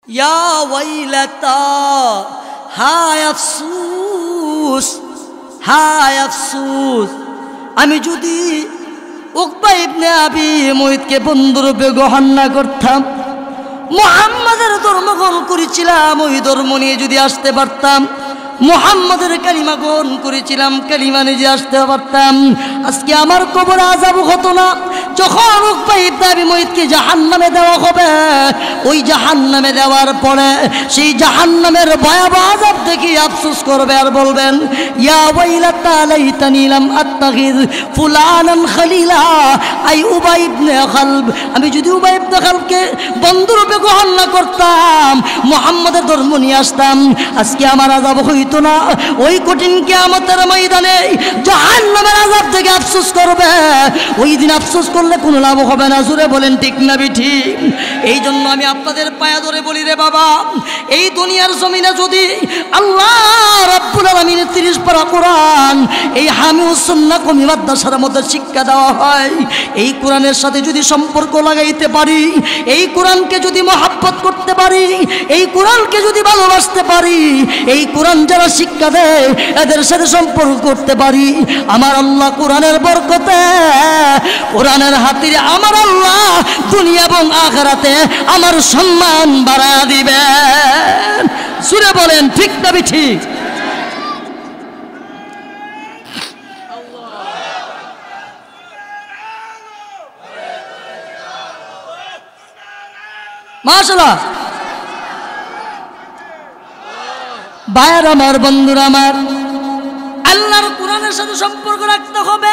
ইয়া ওয়াইলাতা, হায় আফসোস, হায় আফসোস, আমি যদি উকবা ইবনে আবি মুইতকে বন্ধুরূপে গ্রহণ না করতাম, মুহাম্মাদের ধর্ম গ্রহণ করেছিলাম, ওই ধর্ম নিয়ে যদি আসতে পারতাম, মুহাম্মাদের কালিমা গ্রহণ করেছিলাম, কালিমা নিয়ে আসতে পারতাম, আজকে আমার কবর আযাব হতো না। যখন উকবা ইবনে আবি মুইতকে জাহান্নামে দেওয়া হবে, ওই জাহান্নামে দেওয়ার পরে সেই জাহান্নামের ভয়াবহ আযাব দেখে আফসোস করবে আর বলবেন, ইয়া ওয়াইলাতা লাইতানি লাম আত্তাখিয ফুলানান খলিলা, আই উবাই ইবনে খালব, আমি যদি উবাই ইবনে খালবকে বন্ধুরূপে গ্রহণ না করতাম, মুহাম্মাদের ধর্ম নিয়ে আসতাম, আজকে আমার আযাব হইতো না। ওই কঠিন কিয়ামতের ময়দানে জাহান্নামের আযাব থেকে আফসোস করবে, ওই দিন আফসোস করলে কোনো লাভ হবে না। জোরে বলেন ঠিক না ঠিক? এই জন্য আমি আপনাদের পায়া ধরে বলি, রে বাবা, এই দুনিয়ার জমিনে যদি আল্লাহ রাব্বুল আলামিনের 30 পারা কোরআন এই হামিউস সুন্নাহ কওমি মাদ্রাসার মধ্যে শিক্ষা দেওয়া হয়, এই কোরআনের সাথে যদি সম্পর্ক লাগাইতে পারি, এই কোরআনকে যদি মহব্বত করতে পারি, এই কোরআনকে যদি ভালোবাসতে পারি, এই কোরআন যারা শিক্ষা দেয় এদের সাথে সম্পর্ক করতে পারি, আমার আল্লাহ কোরআনের বরকতে, কোরআনের হাতিরে আমার আল্লাহ দুনিয়া এবং আখিরাতে আমার সম্মান বাড়ায়া দিবেন। সুরে বলেন ঠিক না ঠিক? মাশাআল্লাহ। ভাইয়ার আমার, বন্ধুরা আমার, আল্লাহর কোরআনের সাথে সম্পর্ক রাখতে হবে।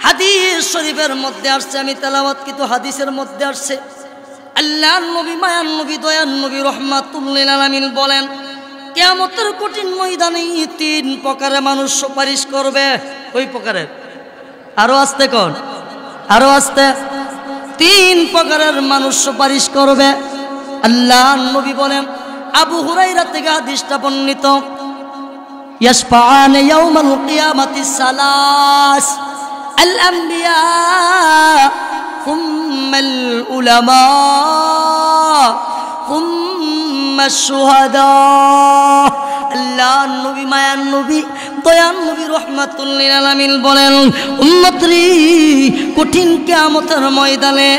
হাদিস শরীফের মধ্যে আসছে, আমি তেলাওয়াত কিন্তু হাদিসের মধ্যে আসছে, আল্লাহর নবী, মায়ার নবী, দয়ার নবী রাহমাতুল লিল আলামিন বলেন, কিয়ামতের কঠিন ময়দানে 3 প্রকারের মানুষ সুপারিশ করবে। ওই প্রকারের আরো আসতে কোন, আরো আসতে, 3 প্রকারের মানুষ সুপারিশ করবে। আল্লাহর নবী বলেন, আবু হুরায়রা থেকে হাদিসটা বর্ণিত, ইয়াশফাআন ইয়াউমাল কিয়ামাতি সালাস, আল আম্বিয়া সুম্মাল উলামা সুম্মাশ শুহাদা। আল্লাহর নবী, মায়ার নবী, দয়ার নবী রাহমাতুল লিল আলামিন বলেন, উম্মতরি, কঠিন কিয়ামতের ময়দানে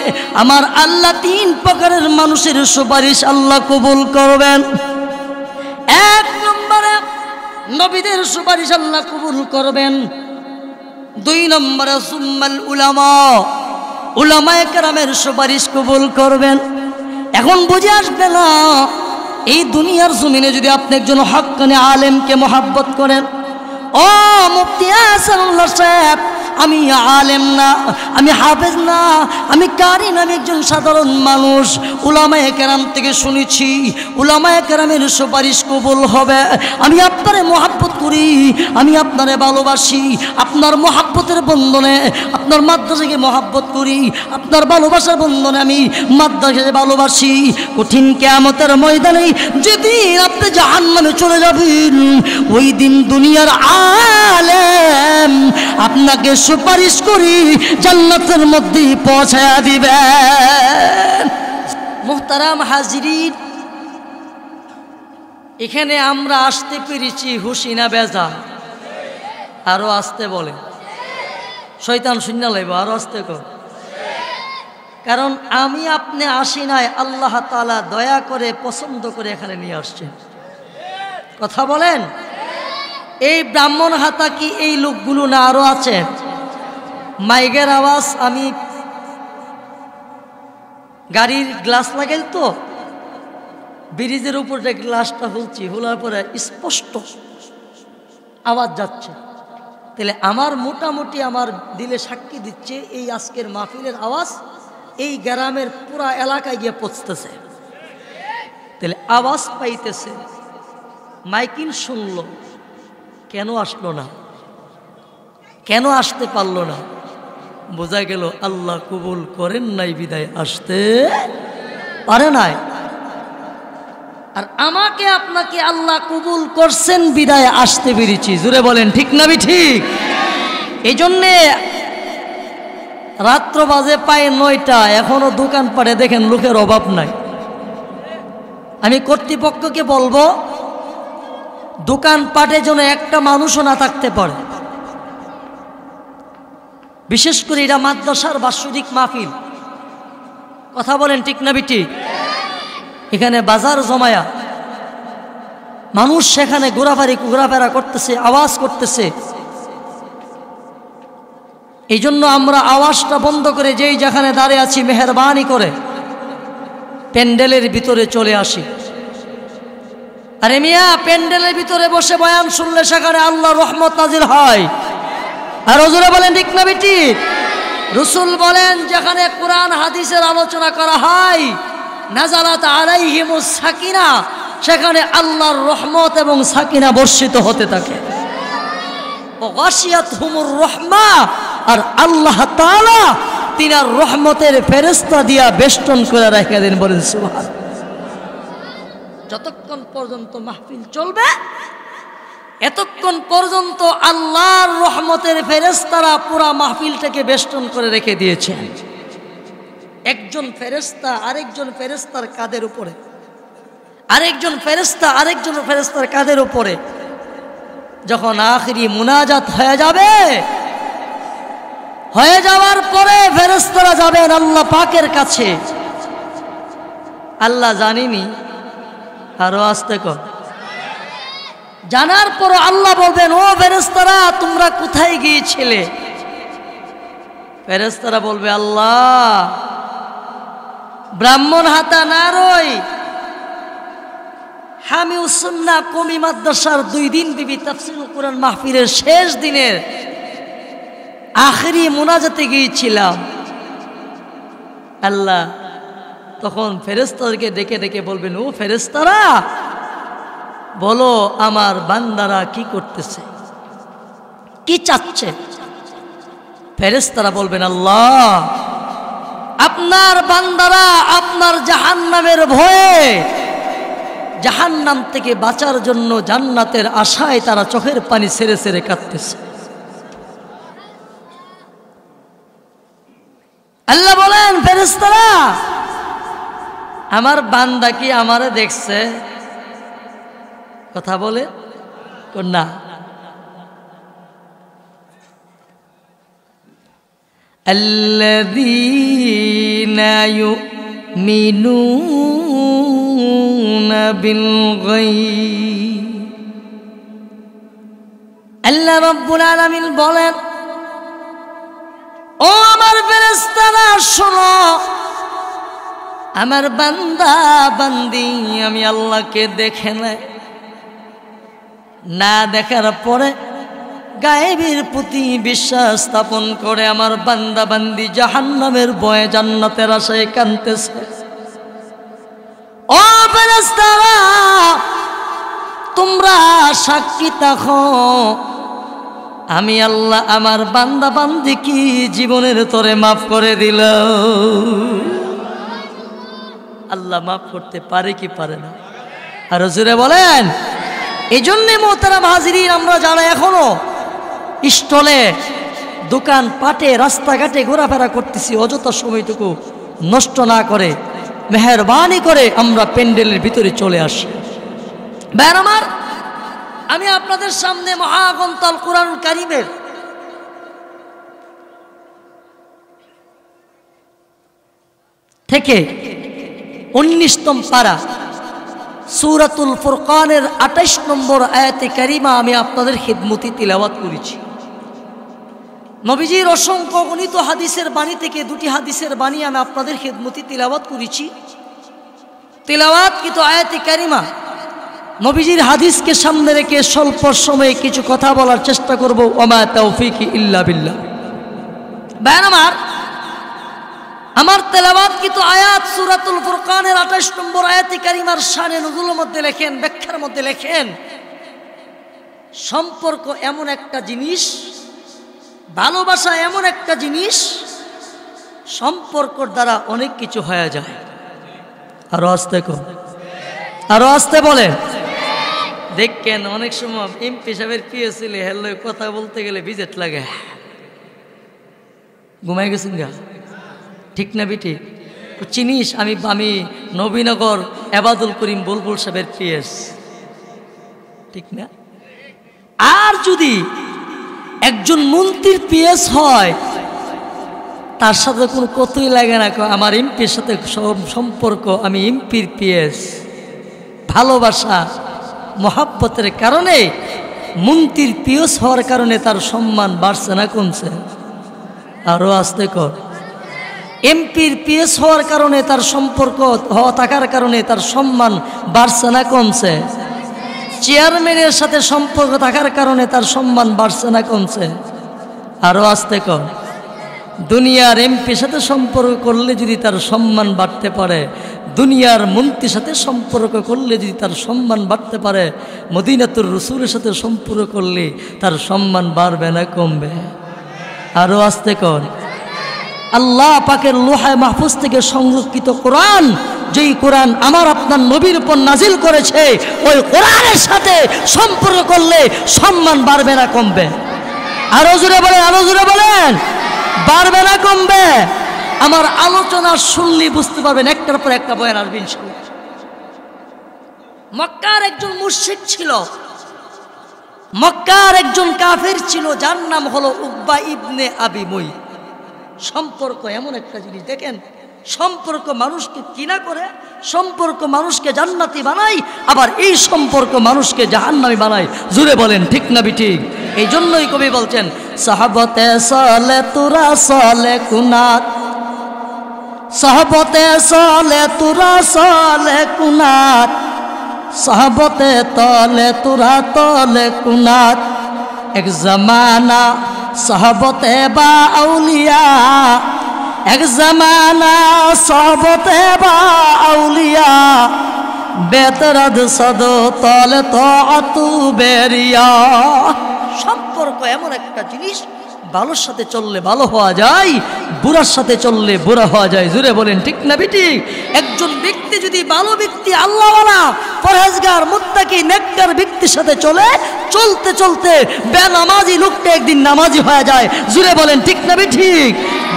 আমার আল্লাহ 3 প্রকারের মানুষের সুপারিশ আল্লাহ কবুল করবেন। 1 নম্বরে নবীদের সুপারিশ আল্লাহ কবুল করবেন। 2 নম্বরে সুম্মাল উলামা, উলামায়ে কেরামের সুপারিশ কবুল করবেন। এখন বুঝে আসবে না, এই দুনিয়ার জমিনে যদি আপনি একজন হক্কানি আলেমকে মহব্বত করেন, ও মুফতি আহসানুল্লাহ সাহেব, আমি আলেম না, আমি হাফেজ না, আমি কারি না, আমি একজন সাধারণ মানুষ, উলামায়ে কেরাম থেকে শুনেছি উলামায়ে কেরামের সুপারিশ কবুল হবে, আমি আপনারে মহব্বত করি, আমি আপনারে ভালোবাসি, আপনার মহব্বতের বন্ধনে আপনার মাদ্রাসাকে মহব্বত করি, আপনার ভালোবাসার বন্ধনে আমি মাদ্রাসাকে ভালোবাসি। কঠিন কিয়ামতের ময়দানে যেদিন আপনি জাহান্নামে চলে যাবেন, ওই দিন দুনিয়ার আলেম আপনাকে সুপারিশ করি জান্নাতের মধ্যে পৌঁছায়া দিবেন। মুহতারাম হাজিরিন, এখানে আমরা আসতে পেরেছি খুশি না বেজা? আরো আসতে বলে, শয়তান শূন্য লাইব, আরো আসতে কর। কারণ আমি আপনি আসি নাই, আল্লাহ তাআলা দয়া করে পছন্দ করে এখানে নিয়ে আসছেন। কথা বলেন, এই ব্রাহ্মণ হাতা কি এই লোকগুলো না আরো আছেন? মাইকের আওয়াজ, আমি গাড়ির গ্লাস লাগাই তো, ব্রিজের উপরে গ্লাসটা খুলছি, খোলার পরে স্পষ্ট আওয়াজ যাচ্ছে, তাহলে আমার মোটামুটি আমার দিলে সাক্ষী দিচ্ছে এই আজকের মাহফিলের আওয়াজ এই গ্রামের পুরা এলাকায় গিয়ে পৌঁছতেছে। তাহলে আওয়াজ পাইতেছে, মাইকিন শুনলো, কেন আসলো না, কেন আসতে পারলো না? বোঝা গেল আল্লাহ কবুল করেন নাই বিদায় আসতে পারে নাই। আর আমাকে আপনাকে আল্লাহ কবুল করছেন বিদায় আসতে পেরেছি। জোরে বলেন ঠিক না ঠিক? এই জন্যে রাত্র বাজে প্রায় 9টা, এখনো দোকান পাড়ে দেখেন লোকের অভাব নাই। আমি কর্তৃপক্ষকে বলবো দোকানপাটে যেন একটা মানুষও না থাকতে পারে। বিশেষ করে এটা মাদ্রাসার বাৎসরিক মাহফিল, কথা বলেন ঠিক না বিটি? এখানে বাজার জমায়া মানুষ সেখানে ঘোরাফেরা করতেছে, আওয়াজ করতেছে। এই জন্য আমরা আওয়াজটা বন্ধ করে যেই যেখানে দাঁড়িয়ে আছি মেহেরবানি করে প্যান্ডেলের ভিতরে চলে আসি। আরে মিয়া, প্যান্ডেলের ভিতরে বসে বয়ান শুনলে সেখানে আল্লাহর রহমত নাজিল হয়। আর হুজুরে বলেন ঠিক না বেটি? রাসূল বলেন যেখানে কোরআন হাদিসের আলোচনা করা হয় নাজালাত আলাইহিমুস সাকিনা, সেখানে আল্লাহর রহমত এবং সাকিনা বর্ষিত হতে থাকে। ওয়াশিয়াতহুমুর রাহমা, আর আল্লাহ তাআলা তিনার রহমতের ফেরেশতা দিয়া বেষ্টন করে রেখে দেন। বলেন সুবহানাল্লাহ। যতক্ষণ পর্যন্ত মাহফিল চলবে এতক্ষণ পর্যন্ত আল্লাহর রহমতের ফেরেশতারা পুরা মাহফিলটাকে বেষ্টন করে রেখে দিয়েছেন। একজন ফেরেশতা আরেকজন ফেরেশতার কাঁধের উপরে, আরেকজন ফেরেশতা আরেকজন ফেরেশতার কাঁধের উপরে। যখন আখিরি মুনাজাত হয়ে যাবে, হয়ে যাওয়ার পরে ফেরেশতারা যাবেন আল্লাহ পাকের কাছে। আল্লাহ জানিনি, আরো আস্তে কর। জানার পর আল্লাহ বলবেন, ও ফেরেশতারা তোমরা কোথায় গিয়েছিলে? ফেরেশতারা বলবে, আল্লাহ ব্রাহ্মণ হাতা নারই হামিউস সুন্নাহ কওমি মাদ্রাসার 2 দিন বিবি তাফসীরুল কোরআন মাহফিলের শেষ দিনের আখেরি মুনাজাতে গিয়েছিলাম। আল্লাহ তখন ফেরেশতাদেরকে ডেকে ডেকে বলবেন, ও ফেরেশতারা বলো আমার বান্দারা কি করতেছে, কি চাচ্ছে? ফেরেশতারা বলবেন, আল্লাহ আপনার বান্দারা আপনার জাহান্নামের ভয়ে, জাহান্নাম থেকে বাঁচার জন্য জান্নাতের আশায় তারা চোখের পানি ছেড়ে ছেড়ে কাঁদতেছে। আল্লাহ বলেন, ফেরেশতারা আমার বান্দা কি আমারে দেখছে? কথা বলে না। আল্লাযীনা ইউমিনুনা বিল গায়ব। আল্লাহ রাব্বুল আলামিন বলেন, ও আমার ফেরেশতারা শোনো, আমার বান্দা বান্দি আমি আল্লাহকে দেখে না দেখার পরে গায়েবের প্রতি বিশ্বাস স্থাপন করে আমার বান্দা বান্দি জাহান্নামের ভয়ে জান্নাতের আশায় কাঁদতেছে। ও ফেরেশতারা তোমরা সাক্ষী থাকো, আমি আল্লাহ আমার বান্দা বান্দি কি জীবনের তরে মাফ করে দিল। আল্লাহ মাফ করতে পারে কি পারে না? আর হুজুরে বলেন, এই জন্যে মোহতারাম হাজিরিন, আমরা যারা এখনো স্টলে দোকান পাটে রাস্তাঘাটে ঘোরাফেরা করতেছি, অযথা সময়টুকু নষ্ট না করে মেহেরবানি করে আমরা প্যান্ডেলের ভিতরে চলে আসি। ভাই আমার, আমি আপনাদের সামনে মহাগ্রন্থ কুরআনুল কারীমের থেকে 19তম পারা সূরাতুল ফুরকানের 28 নম্বর আয়াতে কারিমা আমি আপনাদের খিদমতে তিলাওয়াত করেছি। নবীজির অসংখ্য গণিত হাদিসের বাণী থেকে 2টি হাদিসের বাণী আমি আপনাদের খিদমতে তিলাওয়াত করেছি। তিলাওয়াতকৃত আয়াতে কারিমা নবীজির হাদিসকে সামনে রেখে স্বল্প সময়ে কিছু কথা বলার চেষ্টা করব। ওমা তাওফীকি ইল্লা বিল্লাহ। ভাই আমার তেলাওয়াতকৃত আয়াত সূরাতুল ফুরকানের 28 নম্বর আয়াতে কারিমার শানে নুজুলের মধ্যে লেখেন, ব্যাখ্যার মধ্যে লেখেন, সম্পর্ক এমন একটা জিনিস, ভালোবাসা এমন একটা জিনিস, সম্পর্কর দ্বারা অনেক কিছু হয়ে যায়। আরো আস্তে কর, আরো আস্তে বলে। দেখেন অনেক সময় এমপি সাহেবের প্রিয় ছেলে হেলে কথা বলতে গেলে বিজেট লাগে, ঘুমাই গেছেন গা, ঠিক না বেটি? চিনিস আমি নবীনগর এবাদুল করিম বুলবুল সাহেবের পিএস, ঠিক না? আর যদি একজন মন্ত্রীর পিএস হয়, তার সাথে কোনো কতই লাগে না, আমার এমপির সাথে সম্পর্ক, আমি এমপির পিএস। ভালোবাসা মহাব্বতের কারণে মন্ত্রীর পিএস হওয়ার কারণে তার সম্মান বাড়ছে না কমছে? আরো আস্তে কর। এমপির পিএস হওয়ার কারণে তার সম্পর্ক থাকার কারণে তার সম্মান বাড়ছে না কমছে? চেয়ারম্যানের সাথে সম্পর্ক থাকার কারণে তার সম্মান বাড়ছে না কমছে? আরো আস্তে কর। দুনিয়ার এমপির সাথে সম্পর্ক করলে যদি তার সম্মান বাড়তে পারে, দুনিয়ার মন্ত্রীর সাথে সম্পর্ক করলে যদি তার সম্মান বাড়তে পারে, মদিনাতুর রাসূলের সাথে সম্পর্ক করলে তার সম্মান বাড়বে না কমবে? আরো আস্তে কর। আল্লাহ পাকের লোহায় মাহফুজ থেকে সংরক্ষিত কোরআন, যেই কোরআন আমার আপনার নবীর উপর নাজিল করেছে, ওই কোরআনের সাথে সম্পর্ক করলে সম্মান বাড়বে না কমবে? আরো জোরে বলেন, আরো জোরে বলেন। বাড়বে না কমবে? আমার আলোচনা শুনলে বুঝতে পারবেন, একটার পর একটা বয়ান আসবে ইনশাআল্লাহ। মক্কার একজন মুশরিক ছিল, মক্কার একজন কাফের ছিল, যার নাম হলো উকবা ইবনে আবি মুইত। সম্পর্ক এমন একটা জিনিস, দেখেন সম্পর্ক মানুষকে কিনা করে, সম্পর্ক মানুষকে জান্নাতি বানায়, আবার এই সম্পর্ক মানুষকে জাহান্নামী বানায়। জুড়ে বলেন ঠিক না বিঠিক? এই জন্যই কবি বলছেন, সাহাবতে সালে তুরা সালে কুনাত, সাহাবতে সালে তুরা সালে কুনাত, সাহাবতে তলে তুরা তলে কুনাত, এক জমানা সাহাবতে বা আউলিয়া, এক জমানা সাহাবতে বা আউলিয়া, বেতরাদ সদ তলে তো আতু বেরিয়া। সম্পর্ক এমন একটা জিনিস, ভালোর সাথে চললে ভালো হওয়া যায়, বুড়ার সাথে চললে বুড়া হওয়া যায়। জুড়ে বলেন ঠিক না বেটি? একজন ব্যক্তি যদি ভালো ব্যক্তি, আল্লাহওয়ালা, পরহেজগার, মুত্তাকি, নেককার ব্যক্তির সাথে চলে, চলতে চলতে বেনামাজি লোকটা একদিন নামাজি হয়ে যায়। জুড়ে বলেন ঠিক না বেটি?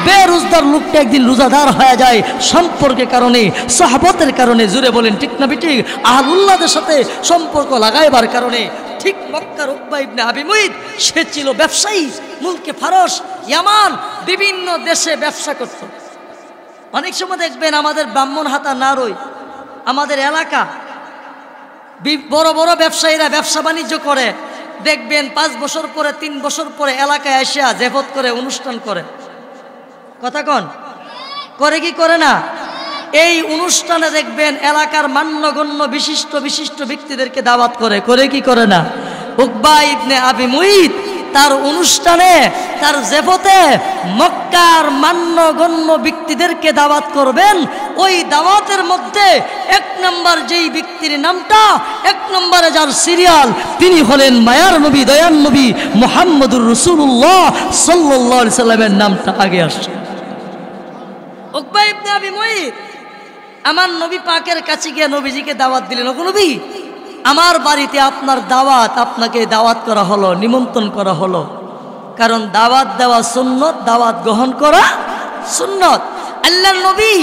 বেরোজগার লোকটা একদিন রোজাদার হয়ে যায় সম্পর্কের কারণে, সাহাবতের কারণে। জুড়ে বলেন ঠিক না বেটি? আহলুল্লাহদের সাথে সম্পর্ক লাগাইবার কারণে। ঠিক মক্কার উকবা ইবনে আবি মুইত, সে ছিল ব্যবসায়ী, মুলকে ফারস, ইয়ামান, বিভিন্ন দেশে ব্যবসা করত। অনেক সময় দেখবেন আমাদের ব্রাহ্মণহাটা নারই, আমাদের এলাকা বড় বড় ব্যবসায়ীরা ব্যবসা বাণিজ্য করে, দেখবেন 5 বছর পরে 3 বছর পরে এলাকায় এসে জেফত করে, অনুষ্ঠান করে। কথা কন, করে কি করে না? এই অনুষ্ঠানে দেখবেন এলাকার মান্যগণ্য বিশিষ্ট বিশিষ্ট ব্যক্তিদেরকে দাওয়াত করে, করে কি করে না? উকবা ইবনে আবি মুইত তার অনুষ্ঠানে, তার জেফতে মক্কার মান্যগণ্য ব্যক্তিদেরকে দাওয়াত করবেন। ওই দাওয়াতের মধ্যে 1 নম্বর যেই ব্যক্তির নামটা, 1 নম্বরে যার সিরিয়াল, তিনি হলেন মায়ার নবী, দয়ান নবী মুহাম্মদুর রাসূলুল্লাহ সাল্লাল্লাহু আলাইহি সাল্লামের নামটা আগে আসছে। উকবা ইবনে আবি মুইত আমার নবী পাকের কাছে গিয়ে নবীজিকে দাওয়াত দিলেন, ওগো নবী, আমার বাড়িতে আপনার দাওয়াত, আপনাকে দাওয়াত করা হলো, নিমন্ত্রণ করা হলো। কারণ দাওয়াত দেওয়া সুন্নত, দাওয়াত গ্রহণ করা সুন্নত। আল্লাহর নবী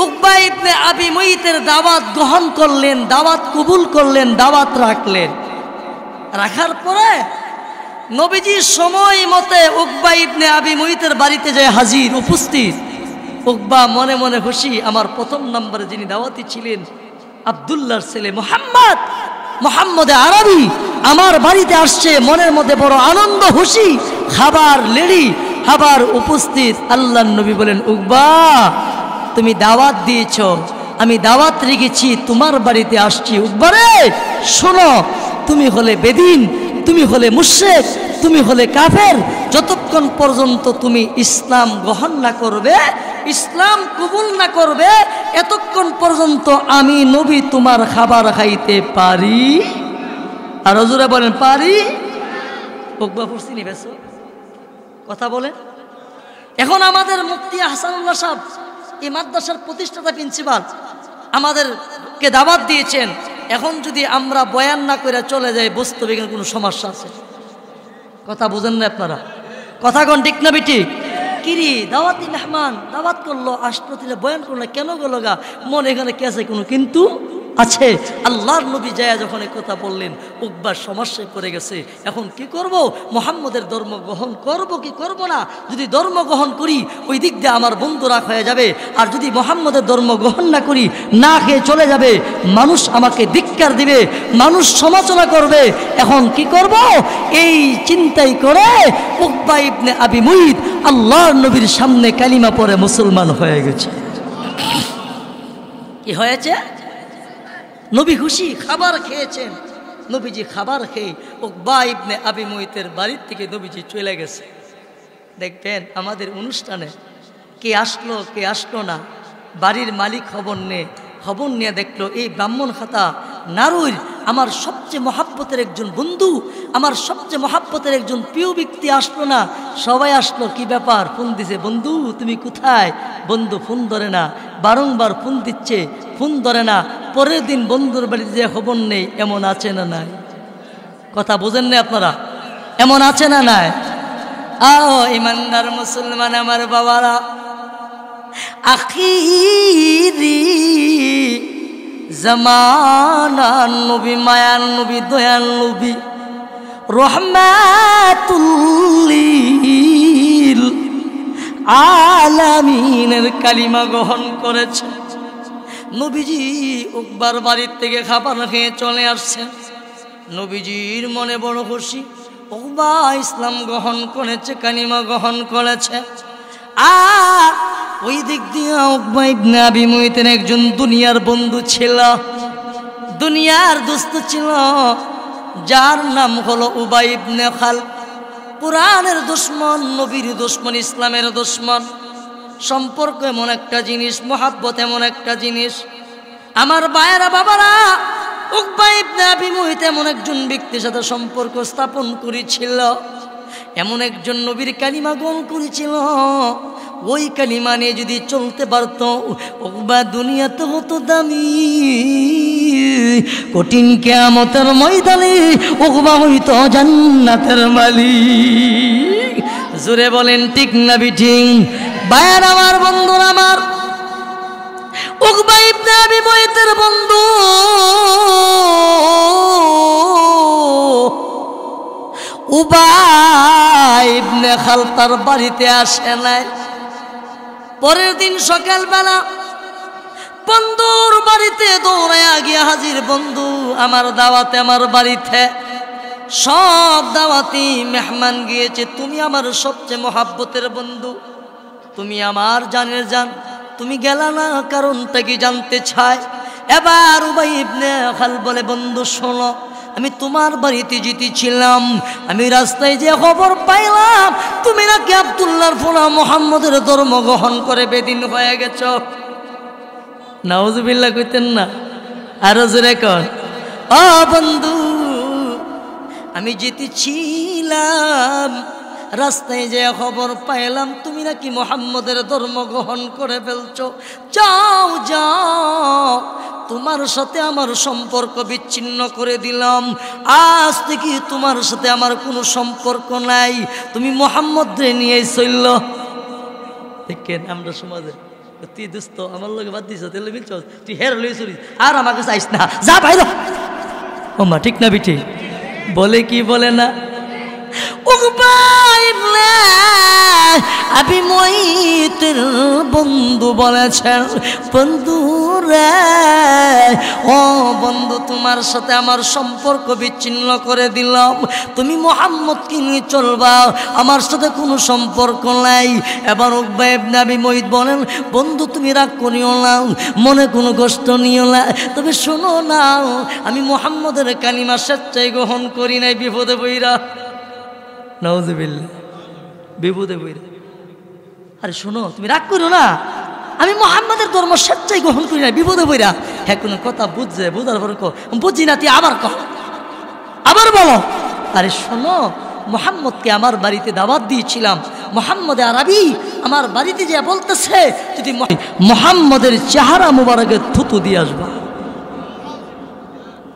উকবা ইবনে আবি মুইতের দাওয়াত গ্রহণ করলেন, দাওয়াত কবুল করলেন, দাওয়াত রাখলেন। রাখার পরে নবীজি সময় মতে উকবা ইবনে আবি মুইতের বাড়িতে যায় হাজির, উপস্থিত। উকবা মনে মনে খুশি, আমার 1 নম্বরে যিনি দাওয়াতি ছিলেন আব্দুল্লাহর ছেলে মুহাম্মদ, মুহাম্মদে আরবি আমার বাড়িতে আসছে, মনের মধ্যে বড় আনন্দ, খুশি। খাবার লেডি, খাবার উপস্থিত। আল্লাহর নবী বলেন, উকবা, তুমি দাওয়াত দিয়েছ, আমি দাওয়াত রেখেছি, তোমার বাড়িতে আসছি। উকবা রে, শোনো, তুমি হলে বেদিন, তুমি হলে মুশরিক, তুমি হলে কাফের, যতক্ষণ পর্যন্ত তুমি ইসলাম গ্রহণ না করবে, ইসলাম কবুল না করবে, এতক্ষণ পর্যন্ত আমি নবী তোমার খাবার খাইতে পারি? আর হুজুরে বলেন, পারি? উকবা পড়ছি নি বেশ কথা বলেন। এখন আমাদের মুফতি হাসানুল্লাহ সাহেব, এই মাদ্রাসার প্রতিষ্ঠাতা প্রিন্সিপাল, আমাদেরকে দাওয়াত দিয়েছেন। এখন যদি আমরা বয়ান না করে চলে যাই, বাস্তবে কোনো সমস্যা আছে? কথা বুঝেন না আপনারা? কথা কোন ঠিক না বেটি? কিরি দাওয়াতি মেহমান দাওয়াত করলো, আসলো, তিলে বয়ান করলো, কেন গেলো গা? মনে এখানে কে আছে? কোনো কিন্তু আছে। আল্লাহর নবী যায় যখন এই কথা বললেন, উকবার সমস্যায় পড়ে গেছে। এখন কি করব? মুহাম্মদের ধর্ম গ্রহণ করব কি করব না? যদি ধর্ম গ্রহণ করি ওই দিক দিয়ে আমার বন্ধু রাগ হয়ে যাবে, আর যদি মুহাম্মদের ধর্ম গ্রহণ না করি না খেয়ে চলে যাবে, মানুষ আমাকে ধিক্কার দিবে, মানুষ সমালোচনা করবে। এখন কি করব? এই চিন্তাই করে উকবা ইবনে আবি মুইত আল্লাহর নবীর সামনে কালিমা পড়ে মুসলমান হয়ে গেছে। কি হয়েছে? নবী খুশি, খাবার খেয়েছেন। নবীজি খাবার খেয়ে উকবা ইবনে আবি মুইতের বাড়ির থেকে নবীজি চলে গেছে। দেখবেন আমাদের অনুষ্ঠানে কে আসলো কে আসলো না, বাড়ির মালিক খবর নিয়ে দেখলো এই ব্রাহ্মণ খাতা নারুর আমার সবচেয়ে মহাব্বতের একজন বন্ধু, আমার সবচেয়ে মহাব্বতের একজন প্রিয় ব্যক্তি আসলো না। সবাই আসলো, কি ব্যাপার? ফোন দিছে, বন্ধু তুমি কোথায়? বন্ধু ফোন ধরে না, বারংবার ফোন দিচ্ছে, ফোন ধরে না। পরের দিন বন্ধুর বাড়িতে যে খবর নেই, এমন আছে না নাই? কথা বোঝেন না আপনারা? এমন আছে না নাই? আও ইমানদার মুসলমান আমার বাবারা, আখিরি জামানার নবী, মায়ার নবী, দয়াল নবী, রহমাতুল আলামিনের কালিমা গ্রহণ করেছে। নবীজি উকবার বাড়ির থেকে খাবার খেয়ে চলে আসছে। নবীজির মনে বড় খুশি, উকবা ইসলাম গ্রহণ করেছে, কালিমা গ্রহণ করেছে। আর ওই দিক দিয়ে উকবা ইবনে আবি মুইতের একজন দুনিয়ার বন্ধু ছিল, দুনিয়ার দোস্ত ছিল, যার নাম হলো উবাই ইবনে খালদ। কুরআনের দুশমন, নবীর দুশমন, ইসলামের দুশমন। সম্পর্ক এমন একটা জিনিস, মহাব্বত এমন একটা জিনিস। আমার ভাইয়েরা, বাবারা, উকবা ইবনে আবি মুইত এমন একজন ব্যক্তির সাথে সম্পর্ক স্থাপন করেছিল, এমন একজন নবীর কালিমা গ্রহণ করেছিল। ওই কালিমা নিয়ে যদি চলতে পারত, উকবা দুনিয়াতে হতো দামি। কঠিন কিয়ামতের ময়দানে উকবা হইতো জান্নাতের মালিক। জোরে বলেন ঠিক না বিঠিং? ভাইয়ার আমার, বন্ধুরা আমার, উকবা ইবনে আবি মুইতের বন্ধু উবাই ইবনে খালদ তার বাড়িতে আসে নাই। পরের দিন সকালবেলা বন্ধুর বাড়িতে দৌড়াইয়া গিয়া হাজির। বন্ধু আমার দাওয়াতে, আমার বাড়িতে সব দাওয়াতি মেহমান গিয়েছে, তুমি আমার সবচেয়ে মহাব্বতের বন্ধু, তুমি আমার জানের জান, তুমি গেলা না, কারণটা কি জানতে চাই। এবার উবাই ইবনে খালদ বলে, বন্ধু শোনো, আমি তোমার বাড়িতে জিতেছিলাম, আমি রাস্তায় যে খবর পাইলাম তুমি নাকি আব্দুল্লাহর ফোলা মুহাম্মদের ধর্ম গ্রহণ করে বেদিন হয়ে গেছ। নাউজুবিল্লাহ কইতেন না? আরো জোরে কর। ও বন্ধু, আমি জিতেছিলাম, রাস্তায় যে খবর পাইলাম তুমি নাকি মুহাম্মদের ধর্ম গ্রহণ করে ফেলছ। যাও যাও, তোমার সাথে আমার সম্পর্ক বিচ্ছিন্ন করে দিলাম, আজ থেকে তোমার সাথে আমার কোনো সম্পর্ক নাই, তুমি মুহাম্মদরে নিয়ে চলল। দেখেন আমরা সমাজে, তুই দোস্ত আমার লোক বাদ দিস, তাহলে মিলছ, তুই হের লই চলিস, আর আমাকে চাইস না, যা বাইর। ও মা, ঠিক না বিটি? বলে কি বলে না? উকবা ইবনে আবি মুইতের বন্ধু বলেছেন, বন্ধু রে, ও বন্ধু, তোমার সাথে আমার সম্পর্ক বিচ্ছিন্ন করে দিলাম, তুমি মুহাম্মদকে নিয়ে চলবা, আমার সাথে কোনো সম্পর্ক নাই। এবার উকবা ইবনে আবি মুইত বলেন, বন্ধু তুমি রাগ করিও না, মনে কোনো কষ্ট নিও না, তবে শোনো না, আমি মুহাম্মদের কালিমা স্বেচ্ছায় গ্রহণ করি নাই, বিপদে বইরা। নাউজুবিল্লাহ, বিপদে বইরা। আরে শোনো, তুমি রাগ করো না, আমি মুহাম্মদের ধর্ম স্বেচ্ছায় গ্রহণ করি না, বিপদে বইরা। হ্যাঁ, কোনো কথা বুঝছে, বুঝার পরে বুঝি না, তুই আবার কহ, আবার বলো। আরে শোনো, মুহাম্মদকে আমার বাড়িতে দাওয়াত দিয়েছিলাম, মুহাম্মদে আরবি আমার বাড়িতে যে বলতেছে যদি মুহাম্মদের চেহারা মুবারকে থুতু দিয়ে আসবা।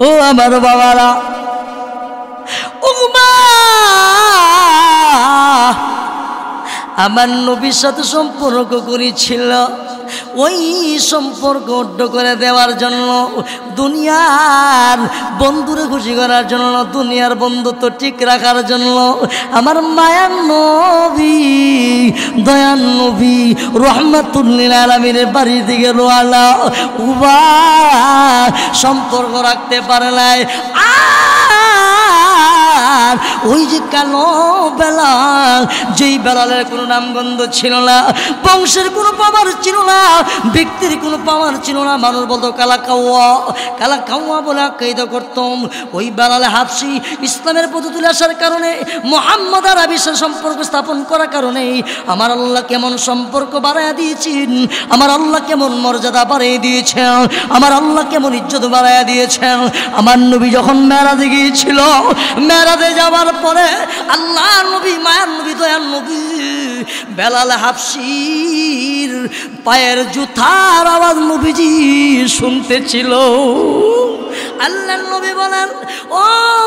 ও আমার বাবারা, উকবা আমার নবীর সাথে সম্পর্ক করেছিল, ওই সম্পর্ক অড্ড করে দেওয়ার জন্য, দুনিয়ার বন্ধুরে খুশি করার জন্য, দুনিয়ার বন্ধুত্ব ঠিক রাখার জন্য আমার মায়ার নবী, দয়ার নবী রহমাতুল্লিল আলামিনের বাড়ির দিকে রওনা। উবা সম্পর্ক রাখতে পারে নাই। ওই যে কালো বেলাল, যেই বেলালের কোনো নামগন্ধ ছিল না, বংশের কোনো পাওয়ার ছিল না, ব্যক্তির কোনো পাওয়ার ছিল না, মানুষ বলতো কালা কাউয়া বলে আখ্যায়িত করতাম। ওই বেলালে হাবশি ইসলামের পদ্ধতি আসার কারণে, মুহাম্মদ আর আবিসের সম্পর্ক স্থাপন করার কারণে আমার আল্লাহ কেমন সম্পর্ক বাড়াইয়া দিয়েছেন, আমার আল্লাহ কেমন মর্যাদা বাড়িয়ে দিয়েছেন, আমার আল্লাহ কেমন ইজ্জত বাড়াইয়া দিয়েছেন। আমার নবী যখন মেরাজে গিয়েছিল, মেরাজে যাওয়ার পরে আল্লাহ নবী, মায়ার নবী, দয়ার নবী বেলাল হাবশির পায়ের জুতার আওয়াজ নবীজি শুনতেছিল। আল্লাহ নবী বলেন, ও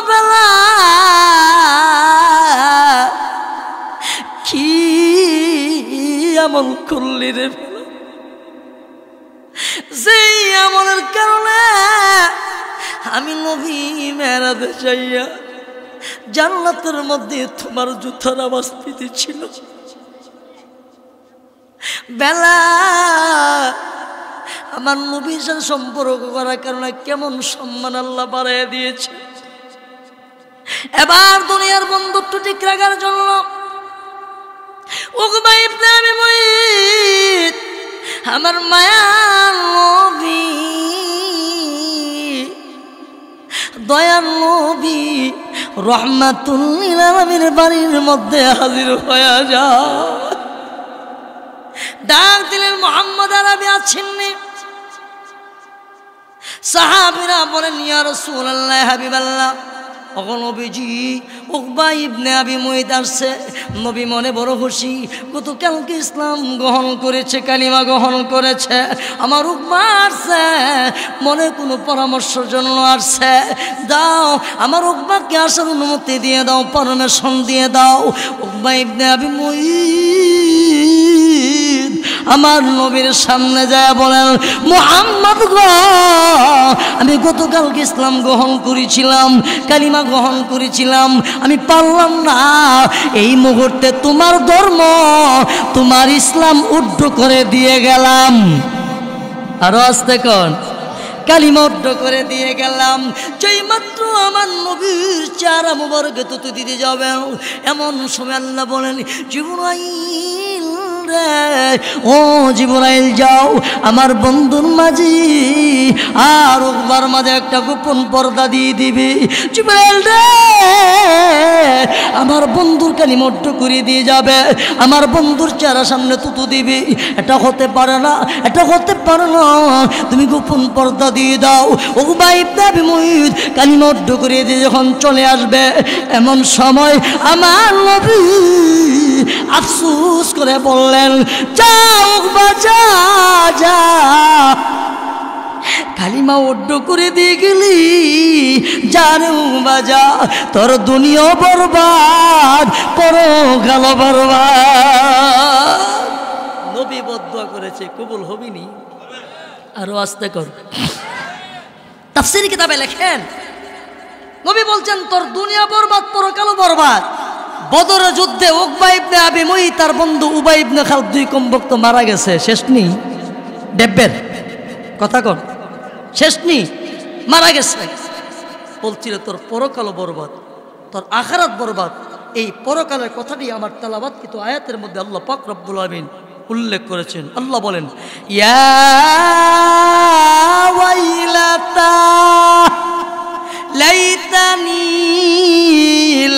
বেলাল, কি আমল করলি রে, যেই আমলের কারণে আমি নবী মেরাজে যাইয়া জান্নাতের মধ্যে তোমার জুতার আওয়াজ পেতেছিল। বেলাল আমার নবীর সাথে সম্পর্ক করার কারণে কেমন সম্মান আল্লাহ বাড়াইয়া দিয়েছে। এবার দুনিয়ার বন্ধুত্ব ঠিক রাখার জন্য উকবা ইবনে আবি মুইত আমার মায়ার নবী, দয়ার নবী রহমাতুল্লিল আলামিনের বাড়ির মধ্যে হাজির হয়ে যায়। ডাক দিলেন, মুহাম্মদ আরবি আছেননি? সাহাবীরা বলেন, ইয়া রাসূলুল্লাহ, হাবিবাল্লাহ, ওগো নবীজি, উকবা ইবনে আবি মুইত আসছে। নবী মনে বড় খুশি, গতকালকে ইসলাম গ্রহণ করেছে, কালিমা গ্রহণ করেছে। আমার উকবা আসছে, মনে কোনো পরামর্শের জন্য আসছে। দাও, আমার উকবাকে আসার অনুমতি দিয়ে দাও, পারমিশন দিয়ে দাও। উকবা ইবনে আবি মুইত আমার নবীর সামনে যায় বলেন, মুহাম্মদ গো, আমি গতকালকে ইসলাম গ্রহণ করেছিলাম, কালিমা গ্রহণ করেছিলাম, আমি পারলাম না। এই মুহূর্তে তোমার ধর্ম, তোমার ইসলাম উদ্ধ করে দিয়ে গেলাম। আরো আসতে কোন, কালিমা উদ্ধ করে দিয়ে গেলাম। যেই মাত্র আমার নবীর চেহারা মুবারকে তুতু দিতে যাবে, এমন সময় আল্লাহ বলেন, জিবরাইল রে, ও জিবরাইল যাও আমার বন্ধুর মাঝে আর উকবার মাঝে একটা গোপন পর্দা দিয়ে দিবি। জিবরাইল রে, আমার বন্ধুর কালিমা উদ্ধ করে দিয়ে যাবে, আমার বন্ধুর চেহারা সামনে তুতু দিবি। এটা হতে পারে না, এটা হতে পারে না, তুমি গোপন পর্দা দিয়ে দাও। উকবা ইবনে আবি মুইত কালিমা উদ্ধ করে দিয়ে যখন চলে আসবে, এমন সময় আমার নবী আফসোস করে বললেন, যা উকবা, যা যা, কালিমা উদ্ধ করে দিয়ে গেলি, জানে উকবা যা, তোর দুনিয়া বরবাদ, পরকাল বরবাদ। নবী বদদুয়া করেছে, কবুল হবিনি? আরো আস্তে কর। তাফসীর কিতাবে লেখেন, নবী বলছেন তোর দুনিয়া বরবাদ, পরকাল বরবাদ। বদরের যুদ্ধে উকবা ইবনে আবি মুইত তার বন্ধু উবাই ইবনে খালদ দুই কমবক্ত মারা গেছে। শেষ নি ডেব্বের কথা কন, শেষ নি মারা গেছে। বলছিল তোর পরকাল বরবাদ, তোর আখিরাত বরবাদ। এই পরকালের কথাটি আমার তেলাওয়াত কিন্তু আয়াতের মধ্যে আল্লাহ পাক রব্বুল আমিন উল্লেখ করেছেন। আল্লাহ বলেন, ইয়া ওয়াইলাতা লাইতানি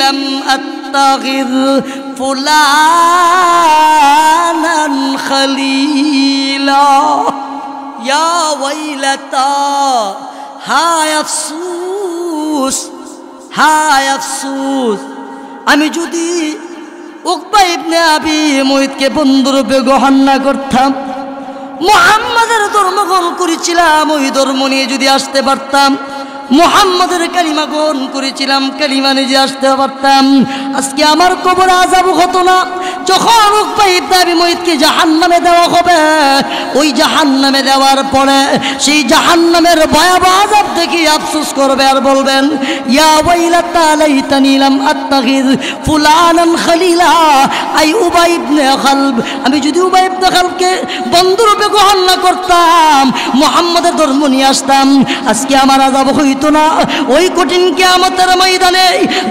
লাম আত্তাখিয ফুলানান খলিলা, ইয়া ওয়াইলাতা, হায় আফসোস, হায় আফসোস, আমি যদি উকবা ইবনে আবি মুইতকে বন্ধুরূপে গ্রহণ না করতাম, মুহাম্মাদের ধর্ম গ্রহণ করেছিলাম, ওই ধর্ম নিয়ে যদি আসতে পারতাম, মুহাম্মাদের কালিমা গ্রহণ করেছিলাম, কালিমা নিয়ে আসতে পারতাম, আজকে আমার কবরে আযাব হতো না, যখন উকবা ইবনে আবি মুইতকে জাহান্নামে দেওয়া হবে, ওই জাহান্নামে দেওয়ার পরে সেই জাহান্নামের ভয়াবহ আযাব দেখে আফসোস করবে আর বলবেন, ইয়া ওয়াইলাতা লাইতানি লাম আত্তাখিয ফুলানান খলিলা। আই উবাই ইবনে খালব, আমি যদি উবাই ইবনে খালবকে বন্ধুরূপে গ্রহণ না করতাম, মুহাম্মাদের ধর্ম নিয়ে আসতাম, আজকে আমার আযাব হইতো না। ওই কঠিন কিয়ামতের ময়দানে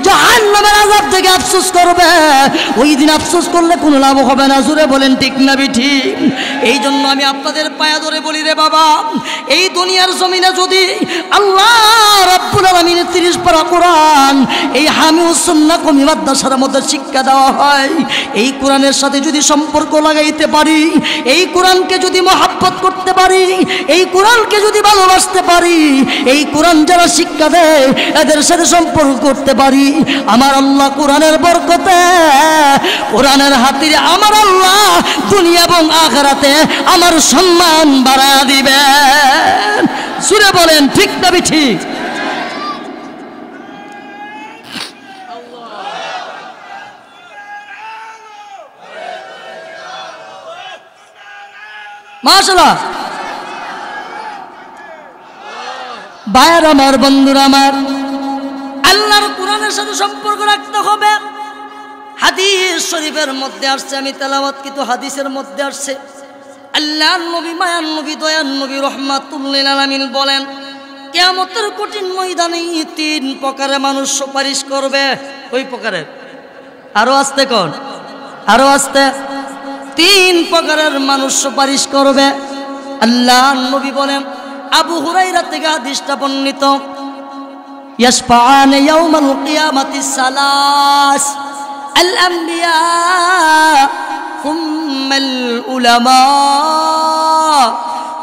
জাহান্নামের আযাব থেকে আফসোস করবে। ওই দিন আফসোস করলে কোনো লাভ হবে না। জোরে বলেন ঠিক না ঠিক? এই জন্য আমি আপনাদের পায়া ধরে বলি, রে বাবা, এই দুনিয়ার জমিনে যদি আল্লাহ রাব্বুল আলামিনের 30 পারা কোরআন এই হামিউস সুন্নাহ কওমি মাদ্রাসার মধ্যে শিক্ষা দেওয়া হয়, এই কোরআনের সাথে যদি সম্পর্ক লাগাইতে পারি, এই কোরআনকে যদি মহব্বত করতে পারি, এই কোরআনকে যদি ভালোবাসতে পারি, এই কোরআন যারা শিক্ষা দেয় এদের সাথে সম্পর্ক করতে পারি, আমার আল্লাহ কোরআনের বরকতে, কোরআনের হাতিরে আমার আল্লাহ দুনিয়া এবং আখিরাতে আমার সম্মান বাড়ায়া দিবেন। সুরে বলেন ঠিক না ঠিক? মাশাআল্লাহ। ভাইয়ের আমার, বন্ধুরা আমার, আল্লাহর কোরআনের সাথে সম্পর্ক রাখতে হবে। হাদিস শরীফের মধ্যে আসছে, আমি তেলাওয়াত কিন্তু হাদিসের মধ্যে আসছে, আল্লাহর নবী, মায়ার নবী, দয়ার নবী রাহমাতুল লিল আলামিন বলেন, কিয়ামতের কঠিন ময়দানে 3 প্রকারের মানুষ সুপারিশ করবে। ওই প্রকারের আরো আসতে কোন, আরো আসতে, 3 প্রকারের মানুষ সুপারিশ করবে। আল্লাহর নবী বলেন, আবু হুরায়রা থেকে হাদিসটা বর্ণিত, ইয়াশফাআনে ইয়াউমাল কিয়ামাতি সালাস আল আম্বিয়া সুম্মাল উলামা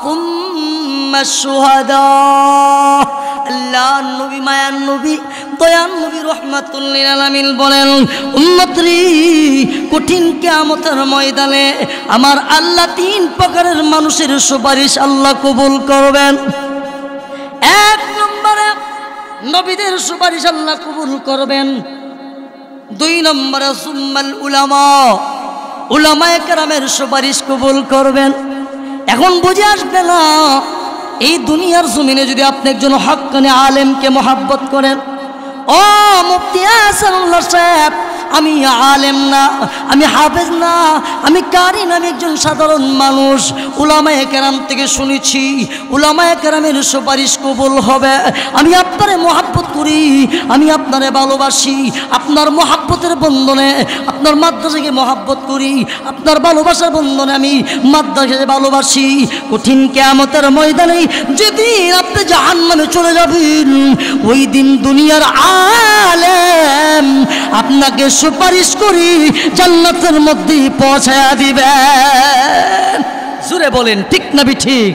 সুম্মাশ শুহাদা। আল্লাহর নবী, মায়ার নবী, দয়ার নবী রাহমাতুল লিল আলামিন বলেন, উম্মতরি, কঠিন কিয়ামতের ময়দানে আমার আল্লাহ 3 প্রকারের মানুষের সুপারিশ আল্লাহ কবুল করবেন। 1 নম্বরে নবীদের সুপারিশ আল্লাহ কবুল করবেন। 2 নম্বরে সুম্মাল উলামা, উলামায়ে কেরামের সুপারিশ কবুল করবেন। এখন বুঝে আসবে না, এই দুনিয়ার জমিনে যদি আপনি একজন হক্কানি আলেমকে মহব্বত করেন, ও মুফতি আহসানুল্লাহ সাহেব, আমি আলেম না, আমি হাফেজ না, আমি কারি না, আমি একজন সাধারণ মানুষ, উলামায়ে কেরাম থেকে শুনেছি উলামায়ে কেরামের সুপারিশ কবুল হবে, আমি আপনারে মহব্বত করি, আমি আপনারে ভালোবাসি, আপনার মহব্বতের বন্ধনে আপনার মাদ্রাসাকে মহব্বত করি, আপনার ভালোবাসার বন্ধনে আমি মাদ্রাসাকে ভালোবাসি। কঠিন কিয়ামতের ময়দানে যেদিন আপনি জাহান্নামে চলে যাবেন, ওই দিন দুনিয়ার আলেম আপনাকে সুপারিশ করি জান্নাতের মধ্যে পৌঁছায়া দিবেন। জোরে বলেন ঠিক না ঠিক?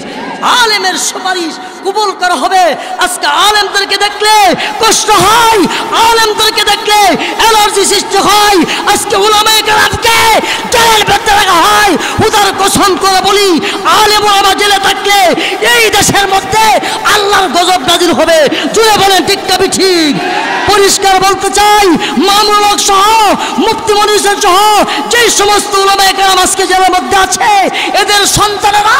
আলেমের সুপারিশ কবুল করা হবে। আজকে আলেমদেরকে দেখলে কষ্ট হয়, আলেমদেরকে দেখলে অ্যালার্জি সৃষ্টি হয়, আজকে উলামায়ে কেরামকে জেলের ভেতরে রাখা হয়। উদার কসম করে বলি, আলেম ওলামা জেলে থাকলে এই দেশের মধ্যে আল্লাহর গজব নাজিল হবে। জুড়ে বলেন ঠিক না ঠিক? পরিষ্কার বলতে চাই, মামুনুল হক সহ, মুফতি মনির হোসেন সহ যেই সমস্ত উলামায়ে কেরাম আজকে জেলের মধ্যে আছে, এদের সন্তানেরা,